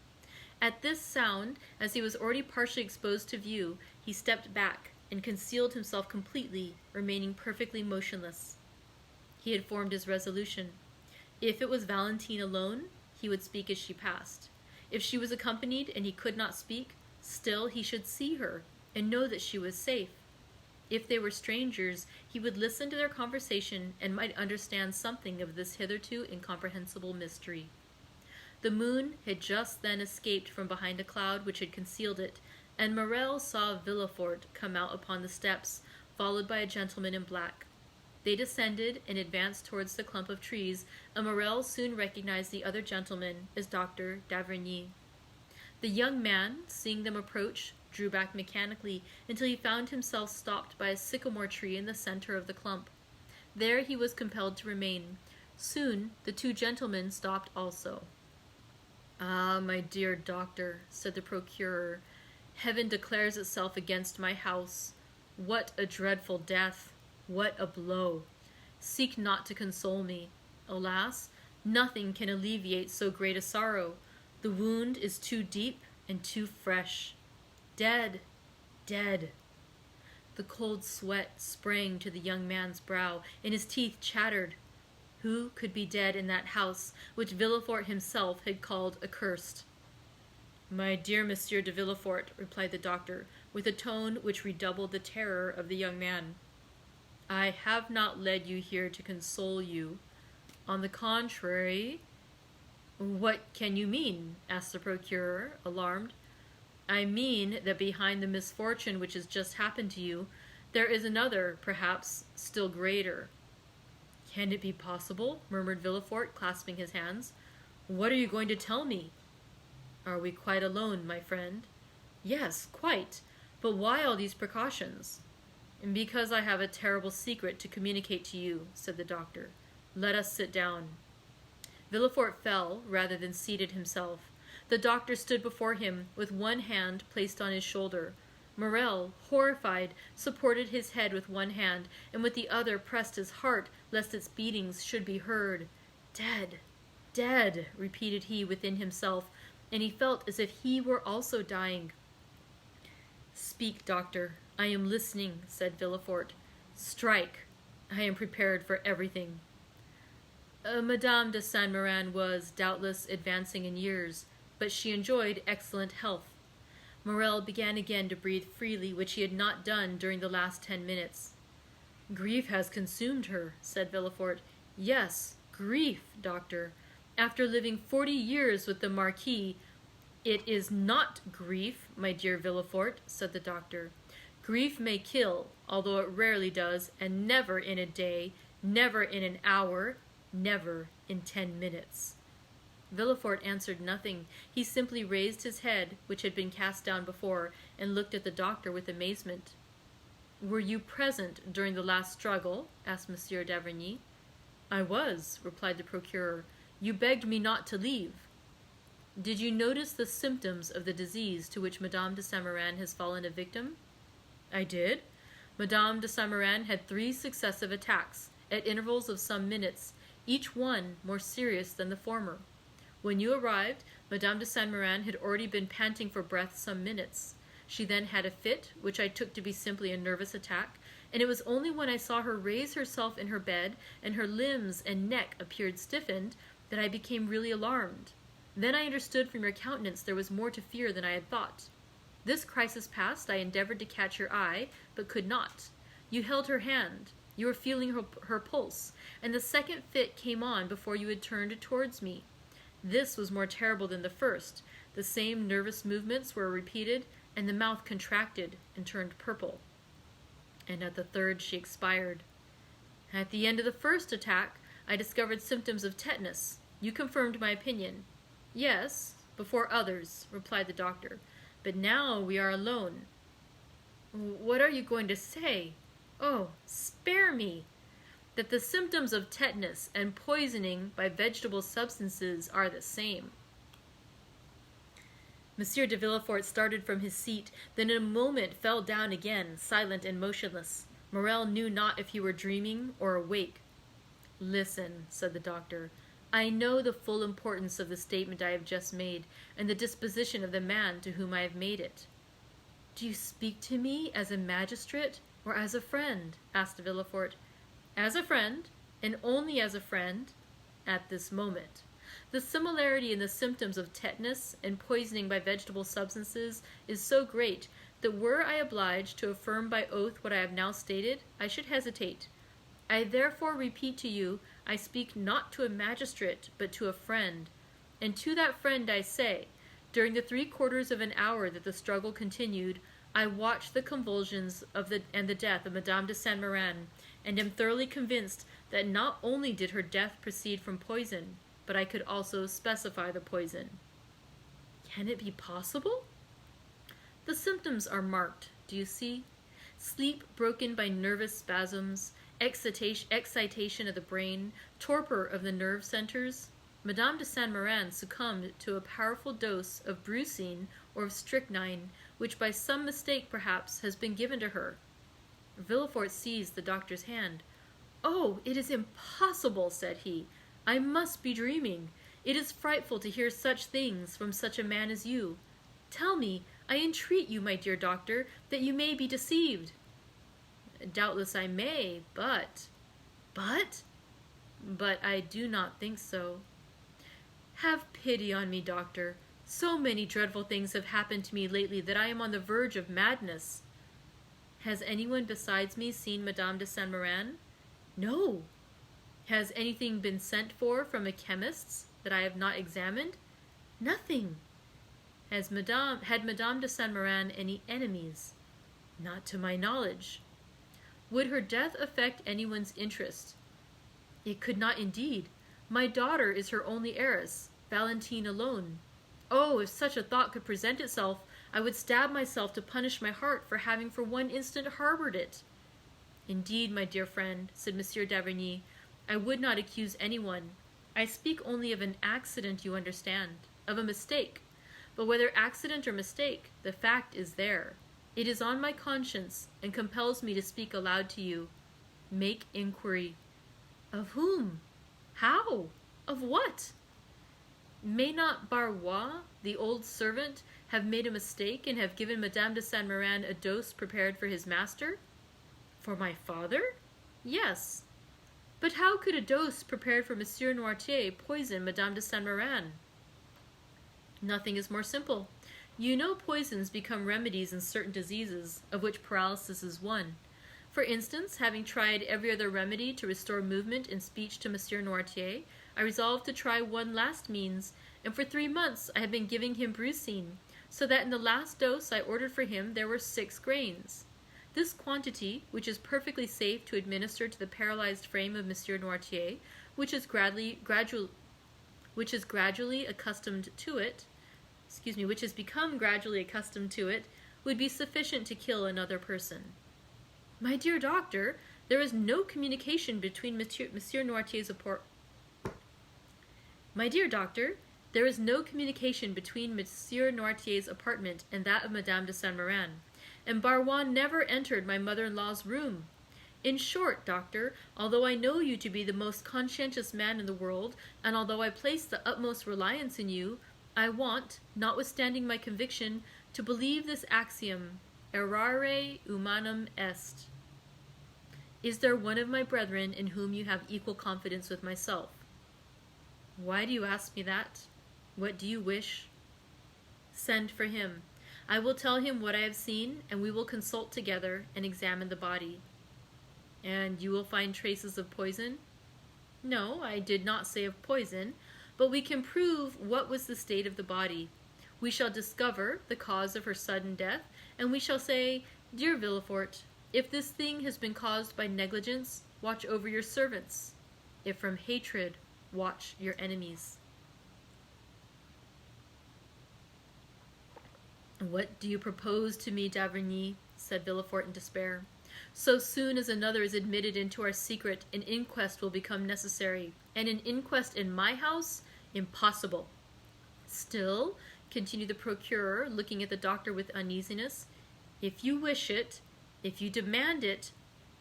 At this sound, as he was already partially exposed to view, he stepped back and concealed himself completely, remaining perfectly motionless. He had formed his resolution. If it was Valentine alone, he would speak as she passed. If she was accompanied and he could not speak, still he should see her and know that she was safe. If they were strangers, he would listen to their conversation and might understand something of this hitherto incomprehensible mystery. The moon had just then escaped from behind a cloud which had concealed it, and Morel saw Villefort come out upon the steps, followed by a gentleman in black. They descended and advanced towards the clump of trees, and Morel soon recognized the other gentleman as Dr. d'Avrigny. The young man, seeing them approach, drew back mechanically until he found himself stopped by a sycamore tree in the center of the clump. There he was compelled to remain. Soon the 2 gentlemen stopped also. "Ah, my dear doctor," said the procureur, "Heaven declares itself against my house. What a dreadful death! What a blow! Seek not to console me. Alas, nothing can alleviate so great a sorrow. The wound is too deep and too fresh. Dead, dead." The cold sweat sprang to the young man's brow, and his teeth chattered. Who could be dead in that house which Villefort himself had called accursed? "My dear Monsieur de Villefort," replied the doctor, with a tone which redoubled the terror of the young man, "I have not led you here to console you. On the contrary—" "What can you mean?" asked the procureur, alarmed. I mean that behind the misfortune which has just happened to you, there is another, perhaps, still greater." "Can it be possible?" murmured Villefort, clasping his hands. "What are you going to tell me?" "Are we quite alone, my friend?" "Yes, quite. But why all these precautions?" "Because I have a terrible secret to communicate to you," said the doctor. "Let us sit down." Villefort fell, rather than seated himself. The doctor stood before him, with one hand placed on his shoulder. Morrel, horrified, supported his head with one hand, and with the other pressed his heart, lest its beatings should be heard. "Dead, dead," repeated he within himself, and he felt as if he were also dying. "Speak, doctor, I am listening," said Villefort. "Strike, I am prepared for everything." Madame de Saint-Méran was, doubtless, advancing in years, but she enjoyed excellent health. Morrel began again to breathe freely, which he had not done during the last 10 minutes. "Grief has consumed her," said Villefort. "Yes, grief, doctor. After living 40 years with the Marquis—" "It is not grief, my dear Villefort," said the doctor. "Grief may kill, although it rarely does, and never in a day, never in an hour, never in 10 minutes. Villefort answered nothing. He simply raised his head, which had been cast down before, and looked at the doctor with amazement. "Were you present during the last struggle?" asked Monsieur d'Avrigny. "I was," replied the procureur. "You begged me not to leave." "Did you notice the symptoms of the disease to which Madame de Saint-Méran has fallen a victim?" "I did. Madame de Saint-Méran had 3 successive attacks, at intervals of some minutes, each one more serious than the former. When you arrived, Madame de Saint-Méran had already been panting for breath some minutes. She then had a fit, which I took to be simply a nervous attack, and it was only when I saw her raise herself in her bed, and her limbs and neck appeared stiffened, that I became really alarmed. Then I understood from your countenance there was more to fear than I had thought. This crisis past, I endeavored to catch your eye, but could not. You held her hand. You were feeling her pulse, and the second fit came on before you had turned towards me. This was more terrible than the first. The same nervous movements were repeated, and the mouth contracted and turned purple. And at the third she expired. At the end of the first attack, I discovered symptoms of tetanus. You confirmed my opinion. Yes, before others, replied the doctor. But now we are alone. What are you going to say? Oh, spare me! That the symptoms of tetanus and poisoning by vegetable substances are the same. Monsieur de Villefort started from his seat, then in a moment fell down again, silent and motionless. Morrel knew not if he were dreaming or awake. Listen, said the doctor. I know the full importance of the statement I have just made, and the disposition of the man to whom I have made it. Do you speak to me as a magistrate or as a friend? Asked Villefort. As a friend, and only as a friend, at this moment. The similarity in the symptoms of tetanus and poisoning by vegetable substances is so great that were I obliged to affirm by oath what I have now stated, I should hesitate. I therefore repeat to you, I speak not to a magistrate, but to a friend. And to that friend I say, during the 3/4 of an hour that the struggle continued, I watched the convulsions and the death of Madame de Saint-Méran, and am thoroughly convinced that not only did her death proceed from poison, but I could also specify the poison. Can it be possible? The symptoms are marked, do you see? Sleep broken by nervous spasms, excitation of the brain, torpor of the nerve centers. Madame de Saint-Méran succumbed to a powerful dose of brucine or of strychnine, which by some mistake, perhaps, has been given to her. Villefort seized the doctor's hand. Oh, it is impossible, said he. I must be dreaming. It is frightful to hear such things from such a man as you. Tell me, I entreat you, my dear doctor, that you may be deceived. Doubtless I may, but... But I do not think so. Have pity on me, doctor. So many dreadful things have happened to me lately that I am on the verge of madness. Has anyone besides me seen Madame de Saint-Méran? No. Has anything been sent for from a chemist's that I have not examined? Nothing. Had Madame de Saint Méran any enemies? Not to my knowledge. Would her death affect anyone's interest? It could not indeed. My daughter is her only heiress, Valentine alone. Oh, if such a thought could present itself, I would stab myself to punish my heart for having for one instant harbored it. Indeed, my dear friend, said Monsieur d'Avrigny, I would not accuse anyone. I speak only of an accident, you understand, of a mistake. But whether accident or mistake, the fact is there. It is on my conscience, and compels me to speak aloud to you. Make inquiry. Of whom? How? Of what? May not Barrois, the old servant, have made a mistake and have given Madame de Saint Méran a dose prepared for his master? For my father? Yes. But how could a dose prepared for Monsieur Noirtier poison Madame de Saint Méran? Nothing is more simple. You know poisons become remedies in certain diseases, of which paralysis is one. For instance, having tried every other remedy to restore movement and speech to Monsieur Noirtier, I resolved to try one last means, and for 3 months I have been giving him brucine, so that in the last dose I ordered for him there were 6 grains. This quantity, which is perfectly safe to administer to the paralyzed frame of Monsieur Noirtier, which is gradually accustomed to it, which has become gradually accustomed to it, would be sufficient to kill another person. My dear doctor, there is no communication between Monsieur Noirtier's apartment and that of Madame de Saint Méran, and Barrois never entered my mother-in-law's room. In short, doctor, although I know you to be the most conscientious man in the world, and although I place the utmost reliance in you, I want, notwithstanding my conviction, to believe this axiom, errare humanum est. Is there one of my brethren in whom you have equal confidence with myself? Why do you ask me that? What do you wish? Send for him. I will tell him what I have seen, and we will consult together and examine the body. And you will find traces of poison? No, I did not say of poison, but we can prove what was the state of the body. We shall discover the cause of her sudden death, and we shall say, Dear Villefort, if this thing has been caused by negligence, watch over your servants. If from hatred, watch your enemies. What do you propose to me, d'Avrigny? Said Villefort in despair. So soon as another is admitted into our secret, an inquest will become necessary, and an inquest in my house? Impossible. Still, continued the procureur, looking at the doctor with uneasiness, if you wish it, if you demand it,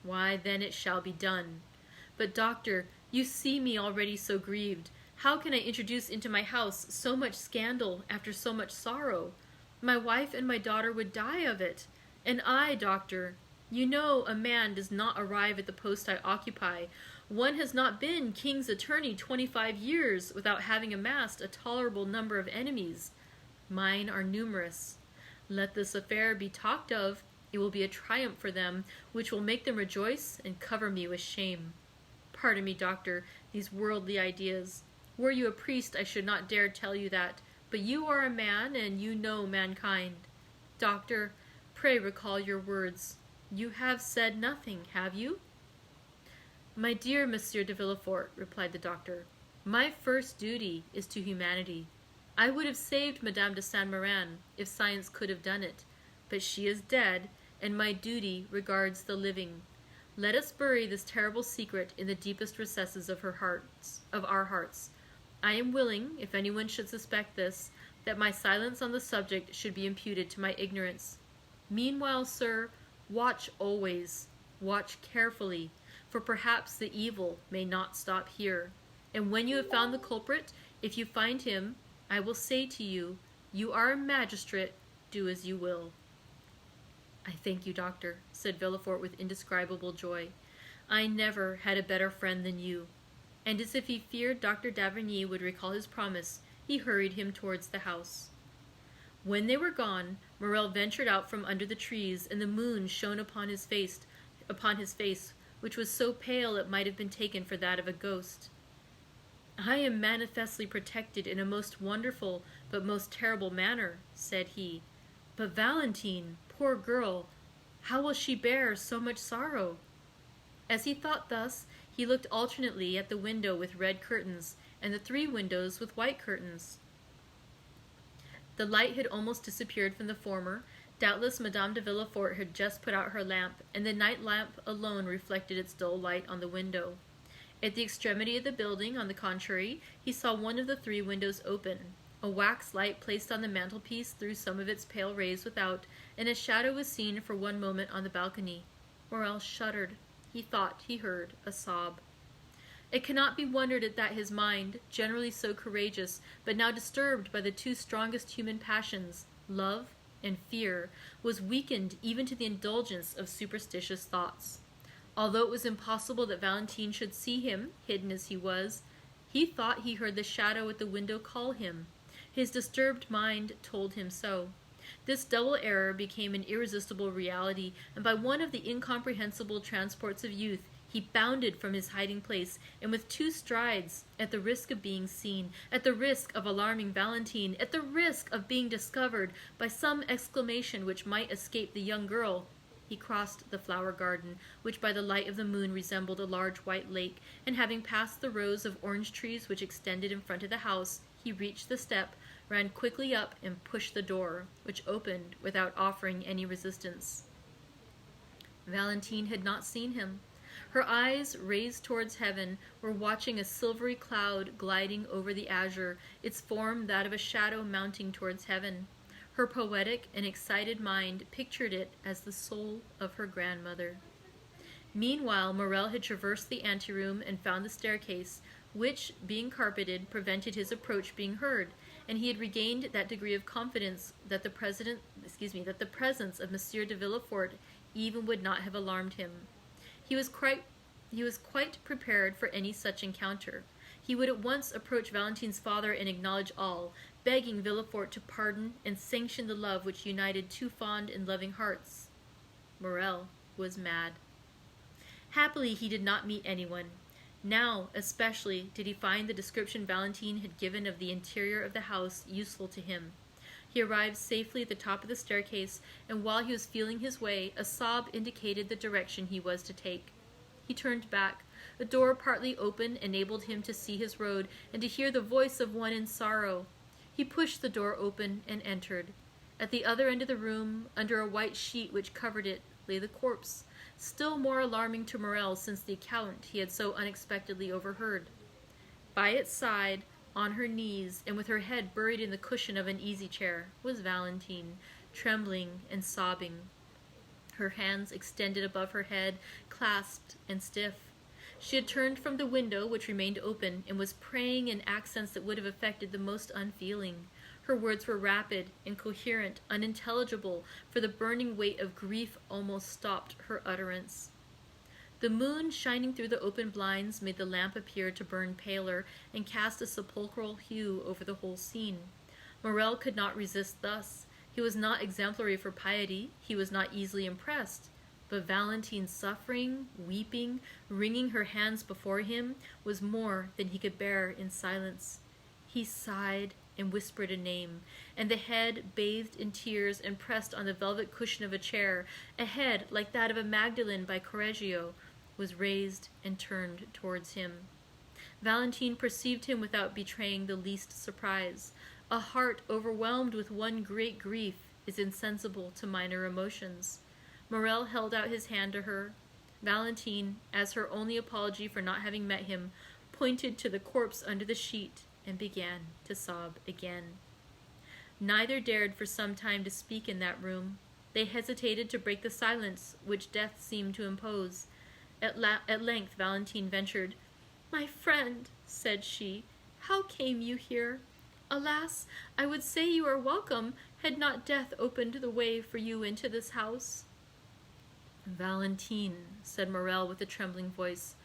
why then it shall be done. But doctor, you see me already so grieved. How can I introduce into my house so much scandal after so much sorrow? My wife and my daughter would die of it. And I, doctor, you know a man does not arrive at the post I occupy. One has not been king's attorney 25 years without having amassed a tolerable number of enemies. Mine are numerous. Let this affair be talked of, it will be a triumph for them, which will make them rejoice and cover me with shame. Pardon me, doctor, these worldly ideas. Were you a priest, I should not dare tell you that, but you are a man, and you know mankind. Doctor, pray recall your words. You have said nothing, have you? My dear Monsieur de Villefort, replied the doctor, my first duty is to humanity. I would have saved Madame de Saint Méran if science could have done it, but she is dead, and my duty regards the living. Let us bury this terrible secret in the deepest recesses of our hearts. I am willing, if anyone should suspect this, that my silence on the subject should be imputed to my ignorance. Meanwhile, sir, watch always, watch carefully, for perhaps the evil may not stop here. And when you have found the culprit, if you find him, I will say to you, you are a magistrate, do as you will. I thank you, doctor, said Villefort with indescribable joy. I never had a better friend than you. And as if he feared Dr. d'Avrigny would recall his promise, he hurried him towards the house. When they were gone, Morel ventured out from under the trees, and the moon shone upon his face, which was so pale it might have been taken for that of a ghost. I am manifestly protected in a most wonderful, but most terrible manner, said he. But Valentine, poor girl, how will she bear so much sorrow? As he thought thus, he looked alternately at the window with red curtains, and the 3 windows with white curtains. The light had almost disappeared from the former. Doubtless Madame de Villefort had just put out her lamp, and the night lamp alone reflected its dull light on the window. At the extremity of the building, on the contrary, he saw one of the 3 windows open. A wax light placed on the mantelpiece threw some of its pale rays without, and a shadow was seen for one moment on the balcony. Morrel shuddered. He thought he heard a sob. It cannot be wondered at that his mind, generally so courageous, but now disturbed by the 2 strongest human passions, love and fear, was weakened even to the indulgence of superstitious thoughts. Although it was impossible that Valentine should see him, hidden as he was, he thought he heard the shadow at the window call him. His disturbed mind told him so. This double error became an irresistible reality, and by one of the incomprehensible transports of youth, he bounded from his hiding place, and with 2 strides, at the risk of being seen, at the risk of alarming Valentine, at the risk of being discovered by some exclamation which might escape the young girl, he crossed the flower garden, which by the light of the moon resembled a large white lake, and having passed the rows of orange trees which extended in front of the house, he reached the step, ran quickly up, and pushed the door, which opened without offering any resistance. Valentine had not seen him. Her eyes, raised towards heaven, were watching a silvery cloud gliding over the azure, its form that of a shadow mounting towards heaven. Her poetic and excited mind pictured it as the soul of her grandmother. Meanwhile, Morrel had traversed the anteroom and found the staircase, which, being carpeted, prevented his approach being heard, and he had regained that degree of confidence that the presence of Monsieur de Villefort even would not have alarmed him. He was quite prepared for any such encounter. He would at once approach Valentine's father and acknowledge all, begging Villefort to pardon and sanction the love which united 2 fond and loving hearts. Morrel was mad. Happily, he did not meet anyone. Now, especially, did he find the description Valentine had given of the interior of the house useful to him. He arrived safely at the top of the staircase, and while he was feeling his way, a sob indicated the direction he was to take. He turned back. A door partly open enabled him to see his road and to hear the voice of one in sorrow. He pushed the door open and entered. At the other end of the room, under a white sheet which covered it, lay the corpse, still more alarming to Morrel since the account he had so unexpectedly overheard. By its side, on her knees, and with her head buried in the cushion of an easy-chair, was Valentine, trembling and sobbing, her hands extended above her head, clasped and stiff. She had turned from the window, which remained open, and was praying in accents that would have affected the most unfeeling. Her words were rapid, incoherent, unintelligible, for the burning weight of grief almost stopped her utterance. The moon, shining through the open blinds, made the lamp appear to burn paler and cast a sepulchral hue over the whole scene. Morrel could not resist thus. He was not exemplary for piety, he was not easily impressed, but Valentine suffering, weeping, wringing her hands before him, was more than he could bear in silence. He sighed and whispered a name, and the head, bathed in tears and pressed on the velvet cushion of a chair, a head like that of a Magdalene by Correggio, was raised and turned towards him. Valentine perceived him without betraying the least surprise. A heart overwhelmed with one great grief is insensible to minor emotions. Morrel held out his hand to her. Valentine, as her only apology for not having met him, pointed to the corpse under the sheet and began to sob again. Neither dared for some time to speak in that room. They hesitated to break the silence which death seemed to impose. At length Valentine ventured. "My friend," said she, "how came you here? Alas, I would say you are welcome, had not death opened the way for you into this house." "Valentine," said Morrel with a trembling voice,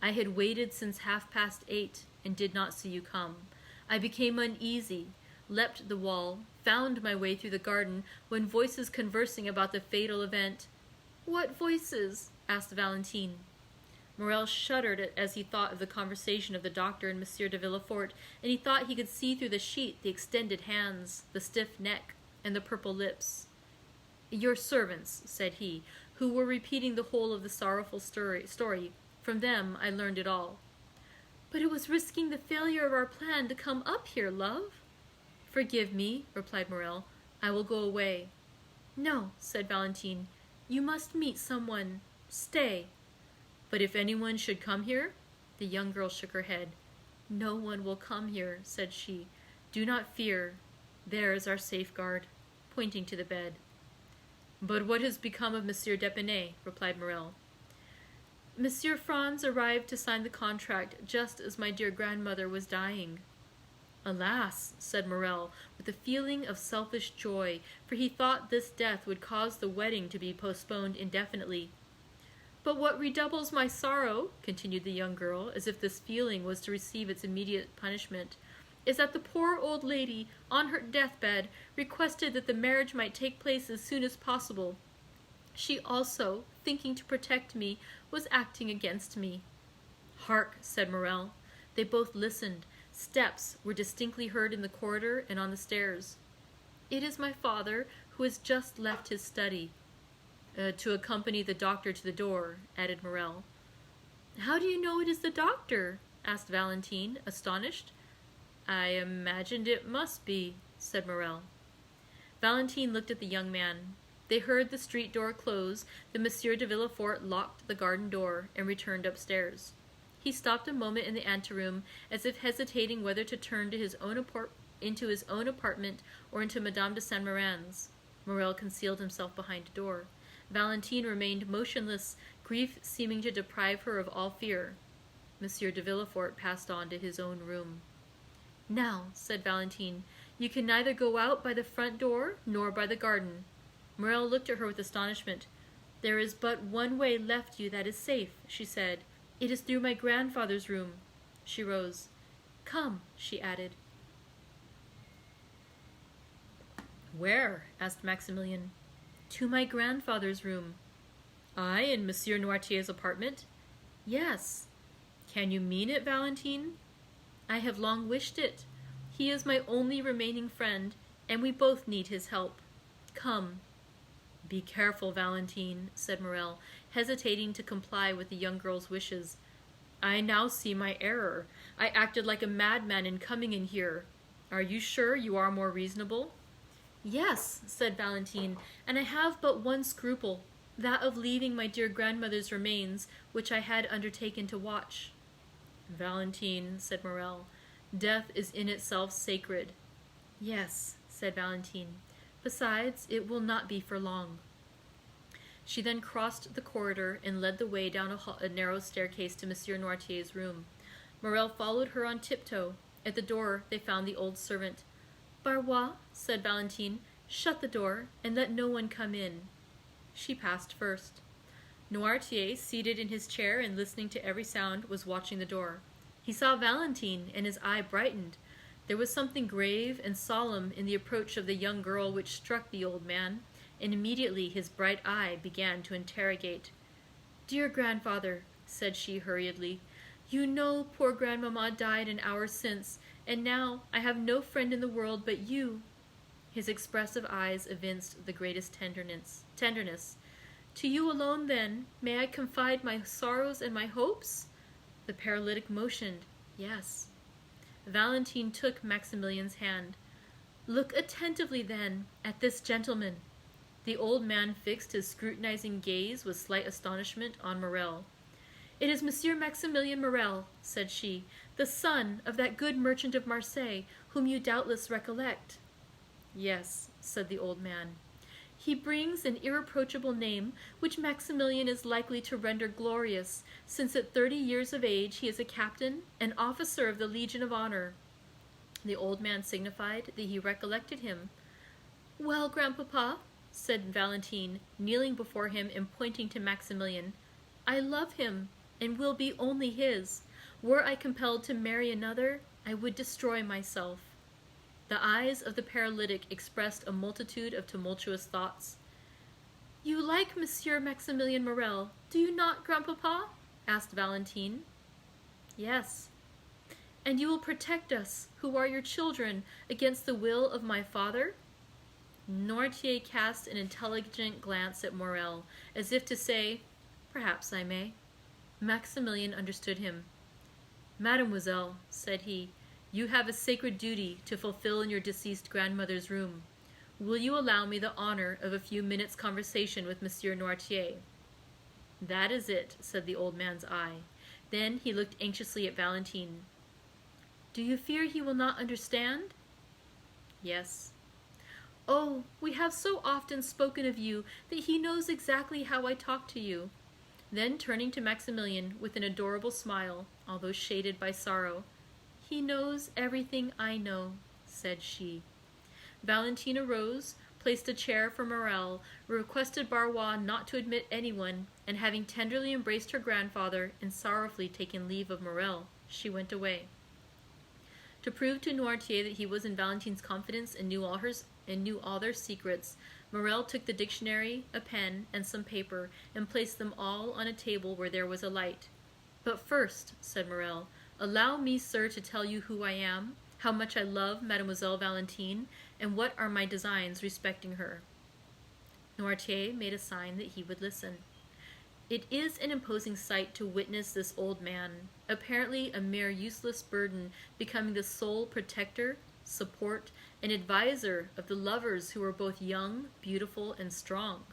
"I had waited since 8:30 and did not see you come. I became uneasy, leapt the wall, found my way through the garden, when voices conversing about the fatal event—" "What voices?" asked Valentine. Morel shuddered as he thought of the conversation of the doctor and Monsieur de Villefort, and he thought he could see through the sheet the extended hands, the stiff neck, and the purple lips. "Your servants," said he, "who were repeating the whole of the sorrowful story. From them I learned it all." "But it was risking the failure of our plan to come up here, love." "Forgive me," replied Morel. "I will go away." "No," said Valentine. "You must meet someone. Stay." "But if anyone should come here?" The young girl shook her head. "No one will come here," said she. "Do not fear. There is our safeguard," pointing to the bed. "But what has become of Monsieur d'Épinay?" replied Morel. "Monsieur Franz arrived to sign the contract just as my dear grandmother was dying." "Alas," said Morel, with a feeling of selfish joy, for he thought this death would cause the wedding to be postponed indefinitely. "But what redoubles my sorrow," continued the young girl, as if this feeling was to receive its immediate punishment, "is that the poor old lady, on her deathbed, requested that the marriage might take place as soon as possible. She also, thinking to protect me, was acting against me." "Hark!" said Morel. They both listened. Steps were distinctly heard in the corridor and on the stairs. "It is my father, who has just left his study." To accompany the doctor to the door," added Morel. "How do you know it is the doctor?" asked Valentine, astonished. "I imagined it must be," said Morel. Valentine looked at the young man. They heard the street door close, then Monsieur de Villefort locked the garden door and returned upstairs. He stopped a moment in the anteroom, as if hesitating whether to turn to into his own apartment or into Madame de Saint-Méran's. Morel concealed himself behind a door. Valentine remained motionless, grief seeming to deprive her of all fear. Monsieur de Villefort passed on to his own room. "Now," said Valentine, "you can neither go out by the front door nor by the garden." Morel looked at her with astonishment. "There is but one way left you that is safe," she said. "It is through my grandfather's room." She rose. "Come," she added. "Where?" asked Maximilien. "To my grandfather's room." "I in Monsieur Noirtier's apartment?" "Yes." "Can you mean it, Valentine?" "I have long wished it. He is my only remaining friend, and we both need his help. Come." "Be careful, Valentine," said Morel, hesitating to comply with the young girl's wishes. "I now see my error. I acted like a madman in coming in here. Are you sure you are more reasonable?" "Yes," said Valentine, "and I have but one scruple, that of leaving my dear grandmother's remains, which I had undertaken to watch." "Valentine," said Morel, "death is in itself sacred." "Yes," said Valentine. "Besides, it will not be for long." She then crossed the corridor and led the way down a narrow staircase to Monsieur Noirtier's room. Morel followed her on tiptoe. At the door they found the old servant. "Barrois," said Valentine, "shut the door, and let no one come in." She passed first. Noirtier, seated in his chair and listening to every sound, was watching the door. He saw Valentine, and his eye brightened. There was something grave and solemn in the approach of the young girl which struck the old man, and immediately his bright eye began to interrogate. "Dear grandfather," said she hurriedly, "you know poor grandmamma died an hour since, and now I have no friend in the world but you." His expressive eyes evinced the greatest tenderness. "To you alone, then, may I confide my sorrows and my hopes?" The paralytic motioned, "Yes." Valentine took Maximilien's hand. "Look attentively, then, at this gentleman." The old man fixed his scrutinizing gaze with slight astonishment on Morel. "It is Monsieur Maximilien Morel," said she, "the son of that good merchant of Marseille, whom you doubtless recollect." "Yes," said the old man. "He brings an irreproachable name, which Maximilien is likely to render glorious, since at 30 years of age he is a captain, an officer of the Legion of Honor." The old man signified that he recollected him. "Well, grandpapa," said Valentine, kneeling before him and pointing to Maximilien, "I love him, and will be only his. Were I compelled to marry another, I would destroy myself." The eyes of the paralytic expressed a multitude of tumultuous thoughts. "You like Monsieur Maximilien Morel, do you not, grandpapa?" asked Valentine. Yes. And you will protect us, who are your children, against the will of my father? Noirtier cast an intelligent glance at Morel, as if to say, perhaps I may. Maximilian understood him. Mademoiselle, said he, you have a sacred duty to fulfill in your deceased grandmother's room. Will you allow me the honor of a few minutes' conversation with Monsieur Noirtier? That is it, said the old man's eye. Then he looked anxiously at Valentine. Do you fear he will not understand? Yes. Oh, we have so often spoken of you that he knows exactly how I talk to you. Then turning to Maximilian with an adorable smile, although shaded by sorrow, he knows everything I know, said she. Valentine arose, placed a chair for Morel, requested Barrois not to admit anyone, and having tenderly embraced her grandfather and sorrowfully taken leave of Morel, she went away. To prove to Noirtier that he was in Valentine's confidence and knew all their secrets, Morel took the dictionary, a pen, and some paper, and placed them all on a table where there was a light. But first, said Morel, allow me, sir, to tell you who I am, how much I love Mademoiselle Valentine, and what are my designs respecting her. Noirtier made a sign that he would listen. It is an imposing sight to witness this old man, apparently a mere useless burden, becoming the sole protector, support, and adviser of the lovers who were both young, beautiful, and strong.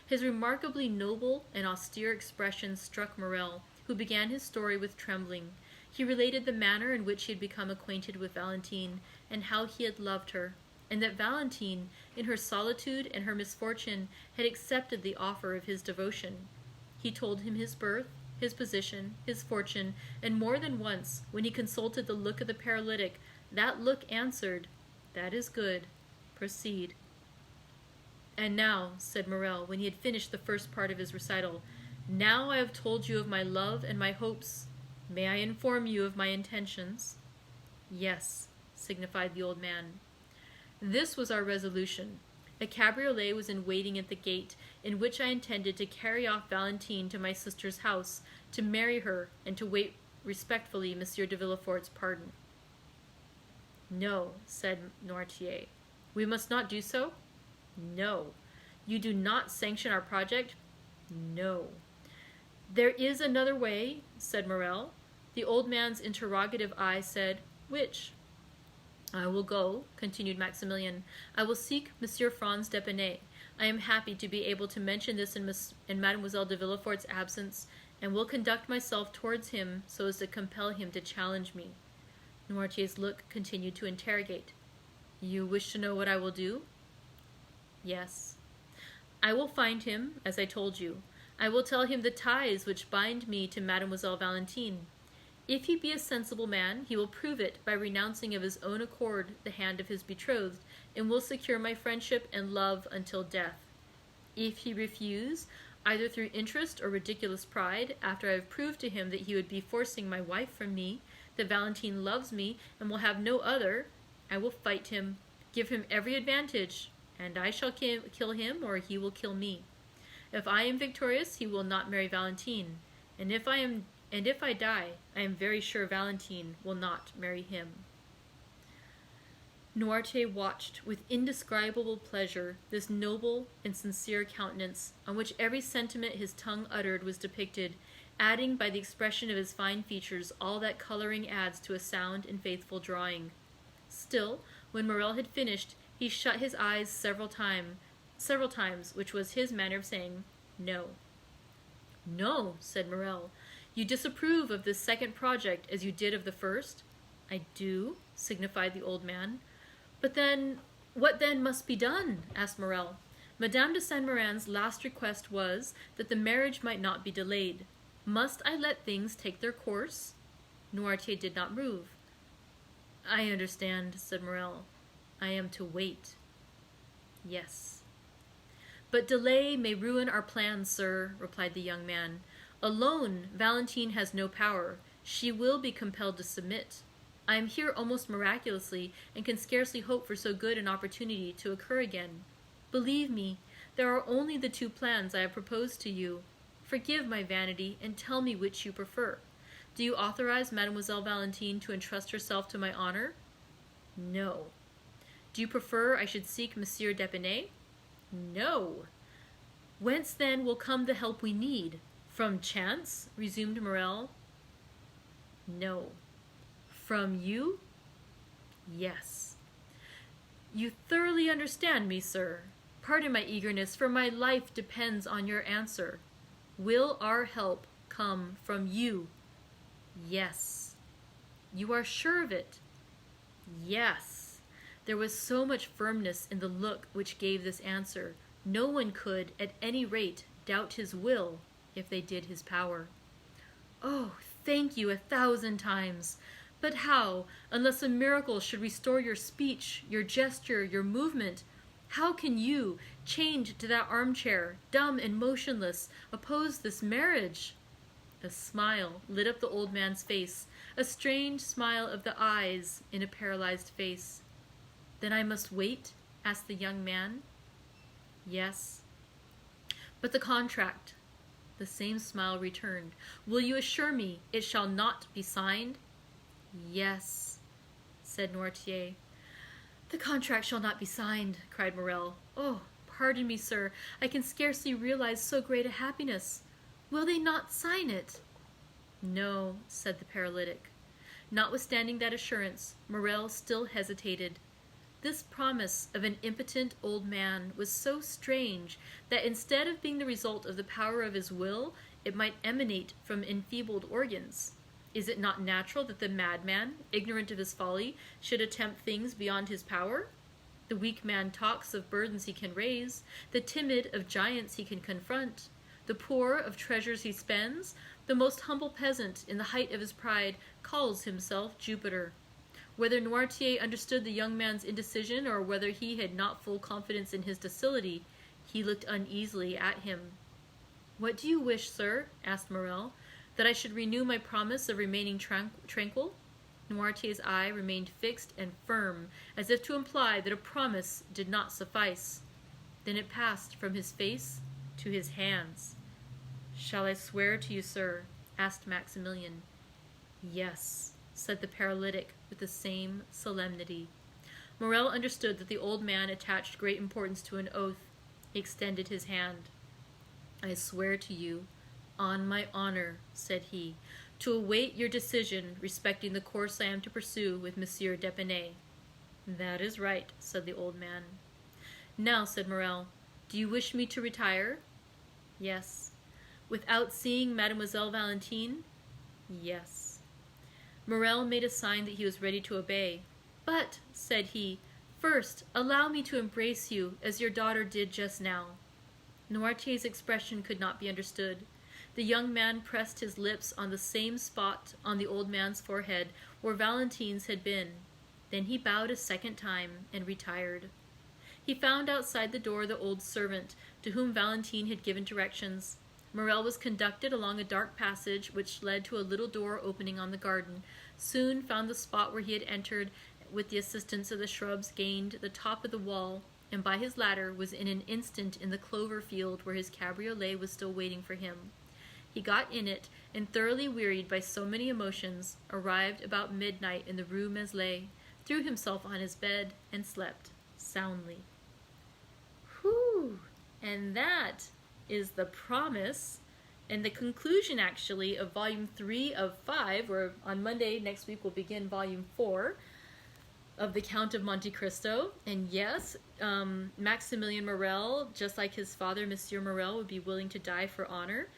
His remarkably noble and austere expression struck Morel, who began his story with trembling. He related the manner in which he had become acquainted with Valentine, and how he had loved her, and that Valentine, in her solitude and her misfortune, had accepted the offer of his devotion. He told him his birth, his position, his fortune, and more than once, when he consulted the look of the paralytic, that look answered, "That is good. Proceed." "And now," said Morel, when he had finished the first part of his recital, "now I have told you of my love and my hopes. May I inform you of my intentions?" "Yes," signified the old man. "This was our resolution. A cabriolet was in waiting at the gate, in which I intended to carry off Valentine to my sister's house, to marry her, and to wait respectfully Monsieur de Villefort's pardon." "No," said Noirtier. "We must not do so?" "No." "You do not sanction our project?" "No." "There is another way," said Morel. The old man's interrogative eye said, "Which?" "I will go," continued Maximilian. "I will seek Monsieur Franz d'Epinay. I am happy to be able to mention this in Mademoiselle de Villefort's absence, and will conduct myself towards him so as to compel him to challenge me." Noirtier's look continued to interrogate. "You wish to know what I will do?" "Yes." "I will find him, as I told you. I will tell him the ties which bind me to Mademoiselle Valentine. If he be a sensible man, he will prove it by renouncing of his own accord the hand of his betrothed, and will secure my friendship and love until death. If he refuse, either through interest or ridiculous pride, after I have proved to him that he would be forcing my wife from me, that Valentine loves me and will have no other, I will fight him, give him every advantage, and I shall kill him or he will kill me. If I am victorious, he will not marry Valentine, and if I die, I am very sure Valentine will not marry him." Noirtier watched with indescribable pleasure this noble and sincere countenance, on which every sentiment his tongue uttered was depicted, adding by the expression of his fine features all that coloring adds to a sound and faithful drawing. Still, when Morel had finished, he shut his eyes several times, which was his manner of saying, "No." "No," said Morel. "You disapprove of this second project as you did of the first?" "I do," signified the old man. "But then, what then must be done?" asked Morel. "Madame de Saint-Méran's last request was that the marriage might not be delayed. Must I let things take their course?" Noirtier did not move. "I understand," said Morel. "I am to wait." "Yes." "But delay may ruin our plans, sir," replied the young man. "Alone, Valentine has no power. She will be compelled to submit. I am here almost miraculously, and can scarcely hope for so good an opportunity to occur again. Believe me, there are only the two plans I have proposed to you. Forgive my vanity, and tell me which you prefer. Do you authorize Mademoiselle Valentine to entrust herself to my honor? No. Do you prefer I should seek Monsieur d'Épinay? No. Whence then will come the help we need? From chance? Resumed Morel. No. From you? Yes. You thoroughly understand me, sir. Pardon my eagerness, for my life depends on your answer. Will our help come from you? Yes. You are sure of it? Yes. There was so much firmness in the look which gave this answer. No one could, at any rate, doubt his will, if they did his power. Oh, thank you 1,000 times. But how, unless a miracle should restore your speech, your gesture, your movement, how can you, chained to that armchair, dumb and motionless, oppose this marriage? A smile lit up the old man's face, a strange smile of the eyes in a paralyzed face. Then I must wait? Asked the young man. Yes. But the contract? The same smile returned. Will you assure me it shall not be signed? Yes, said Noirtier. The contract shall not be signed, cried Morel. Oh, pardon me, sir, I can scarcely realize so great a happiness. Will they not sign it? No, said the paralytic. Notwithstanding that assurance, Morel still hesitated. This promise of an impotent old man was so strange that instead of being the result of the power of his will, it might emanate from enfeebled organs. Is it not natural that the madman, ignorant of his folly, should attempt things beyond his power? The weak man talks of burdens he can raise, the timid of giants he can confront, the poor of treasures he spends. The most humble peasant, in the height of his pride, calls himself Jupiter. Whether Noirtier understood the young man's indecision, or whether he had not full confidence in his docility, he looked uneasily at him. What do you wish, sir? Asked Morel. That I should renew my promise of remaining tranquil? Noirtier's eye remained fixed and firm, as if to imply that a promise did not suffice. Then it passed from his face to his hands. Shall I swear to you, sir? Asked Maximilian. Yes, said the paralytic with the same solemnity. Morel understood that the old man attached great importance to an oath. He extended his hand. I swear to you, on my honor, said he, to await your decision respecting the course I am to pursue with Monsieur d'Épinay. That is right, said the old man. Now, said Morel, do you wish me to retire? Yes. Without seeing Mademoiselle Valentine? Yes. Morel made a sign that he was ready to obey. But, said he, first allow me to embrace you as your daughter did just now. Noirtier's expression could not be understood. The young man pressed his lips on the same spot on the old man's forehead where Valentine's had been. Then he bowed a second time and retired. He found outside the door the old servant, to whom Valentine had given directions. Morel was conducted along a dark passage which led to a little door opening on the garden, soon found the spot where he had entered, with the assistance of the shrubs gained the top of the wall, and by his ladder was in an instant in the clover field where his cabriolet was still waiting for him. He got in it, and thoroughly wearied by so many emotions, arrived about midnight in the Rue Meslay, threw himself on his bed, and slept soundly. Whew! And that is the promise and the conclusion, actually, of Volume 3 of 5, where on Monday next week we'll begin Volume 4 of the Count of Monte Cristo. And yes, Maximilian Morel, just like his father, Monsieur Morel, would be willing to die for honor.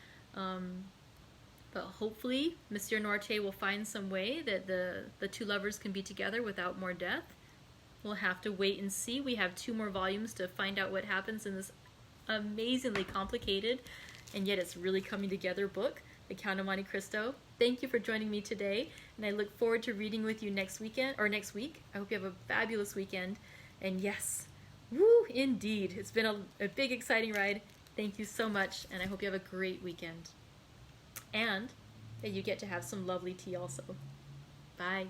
But hopefully Monsieur Noirtier will find some way that the two lovers can be together without more death. We'll have to wait and see. We have 2 more volumes to find out what happens in this amazingly complicated, and yet it's really coming together book, The Count of Monte Cristo. Thank you for joining me today, and I look forward to reading with you next week. I hope you have a fabulous weekend. And yes, woo, indeed, it's been a big, exciting ride. Thank you so much, and I hope you have a great weekend. And that you get to have some lovely tea also. Bye.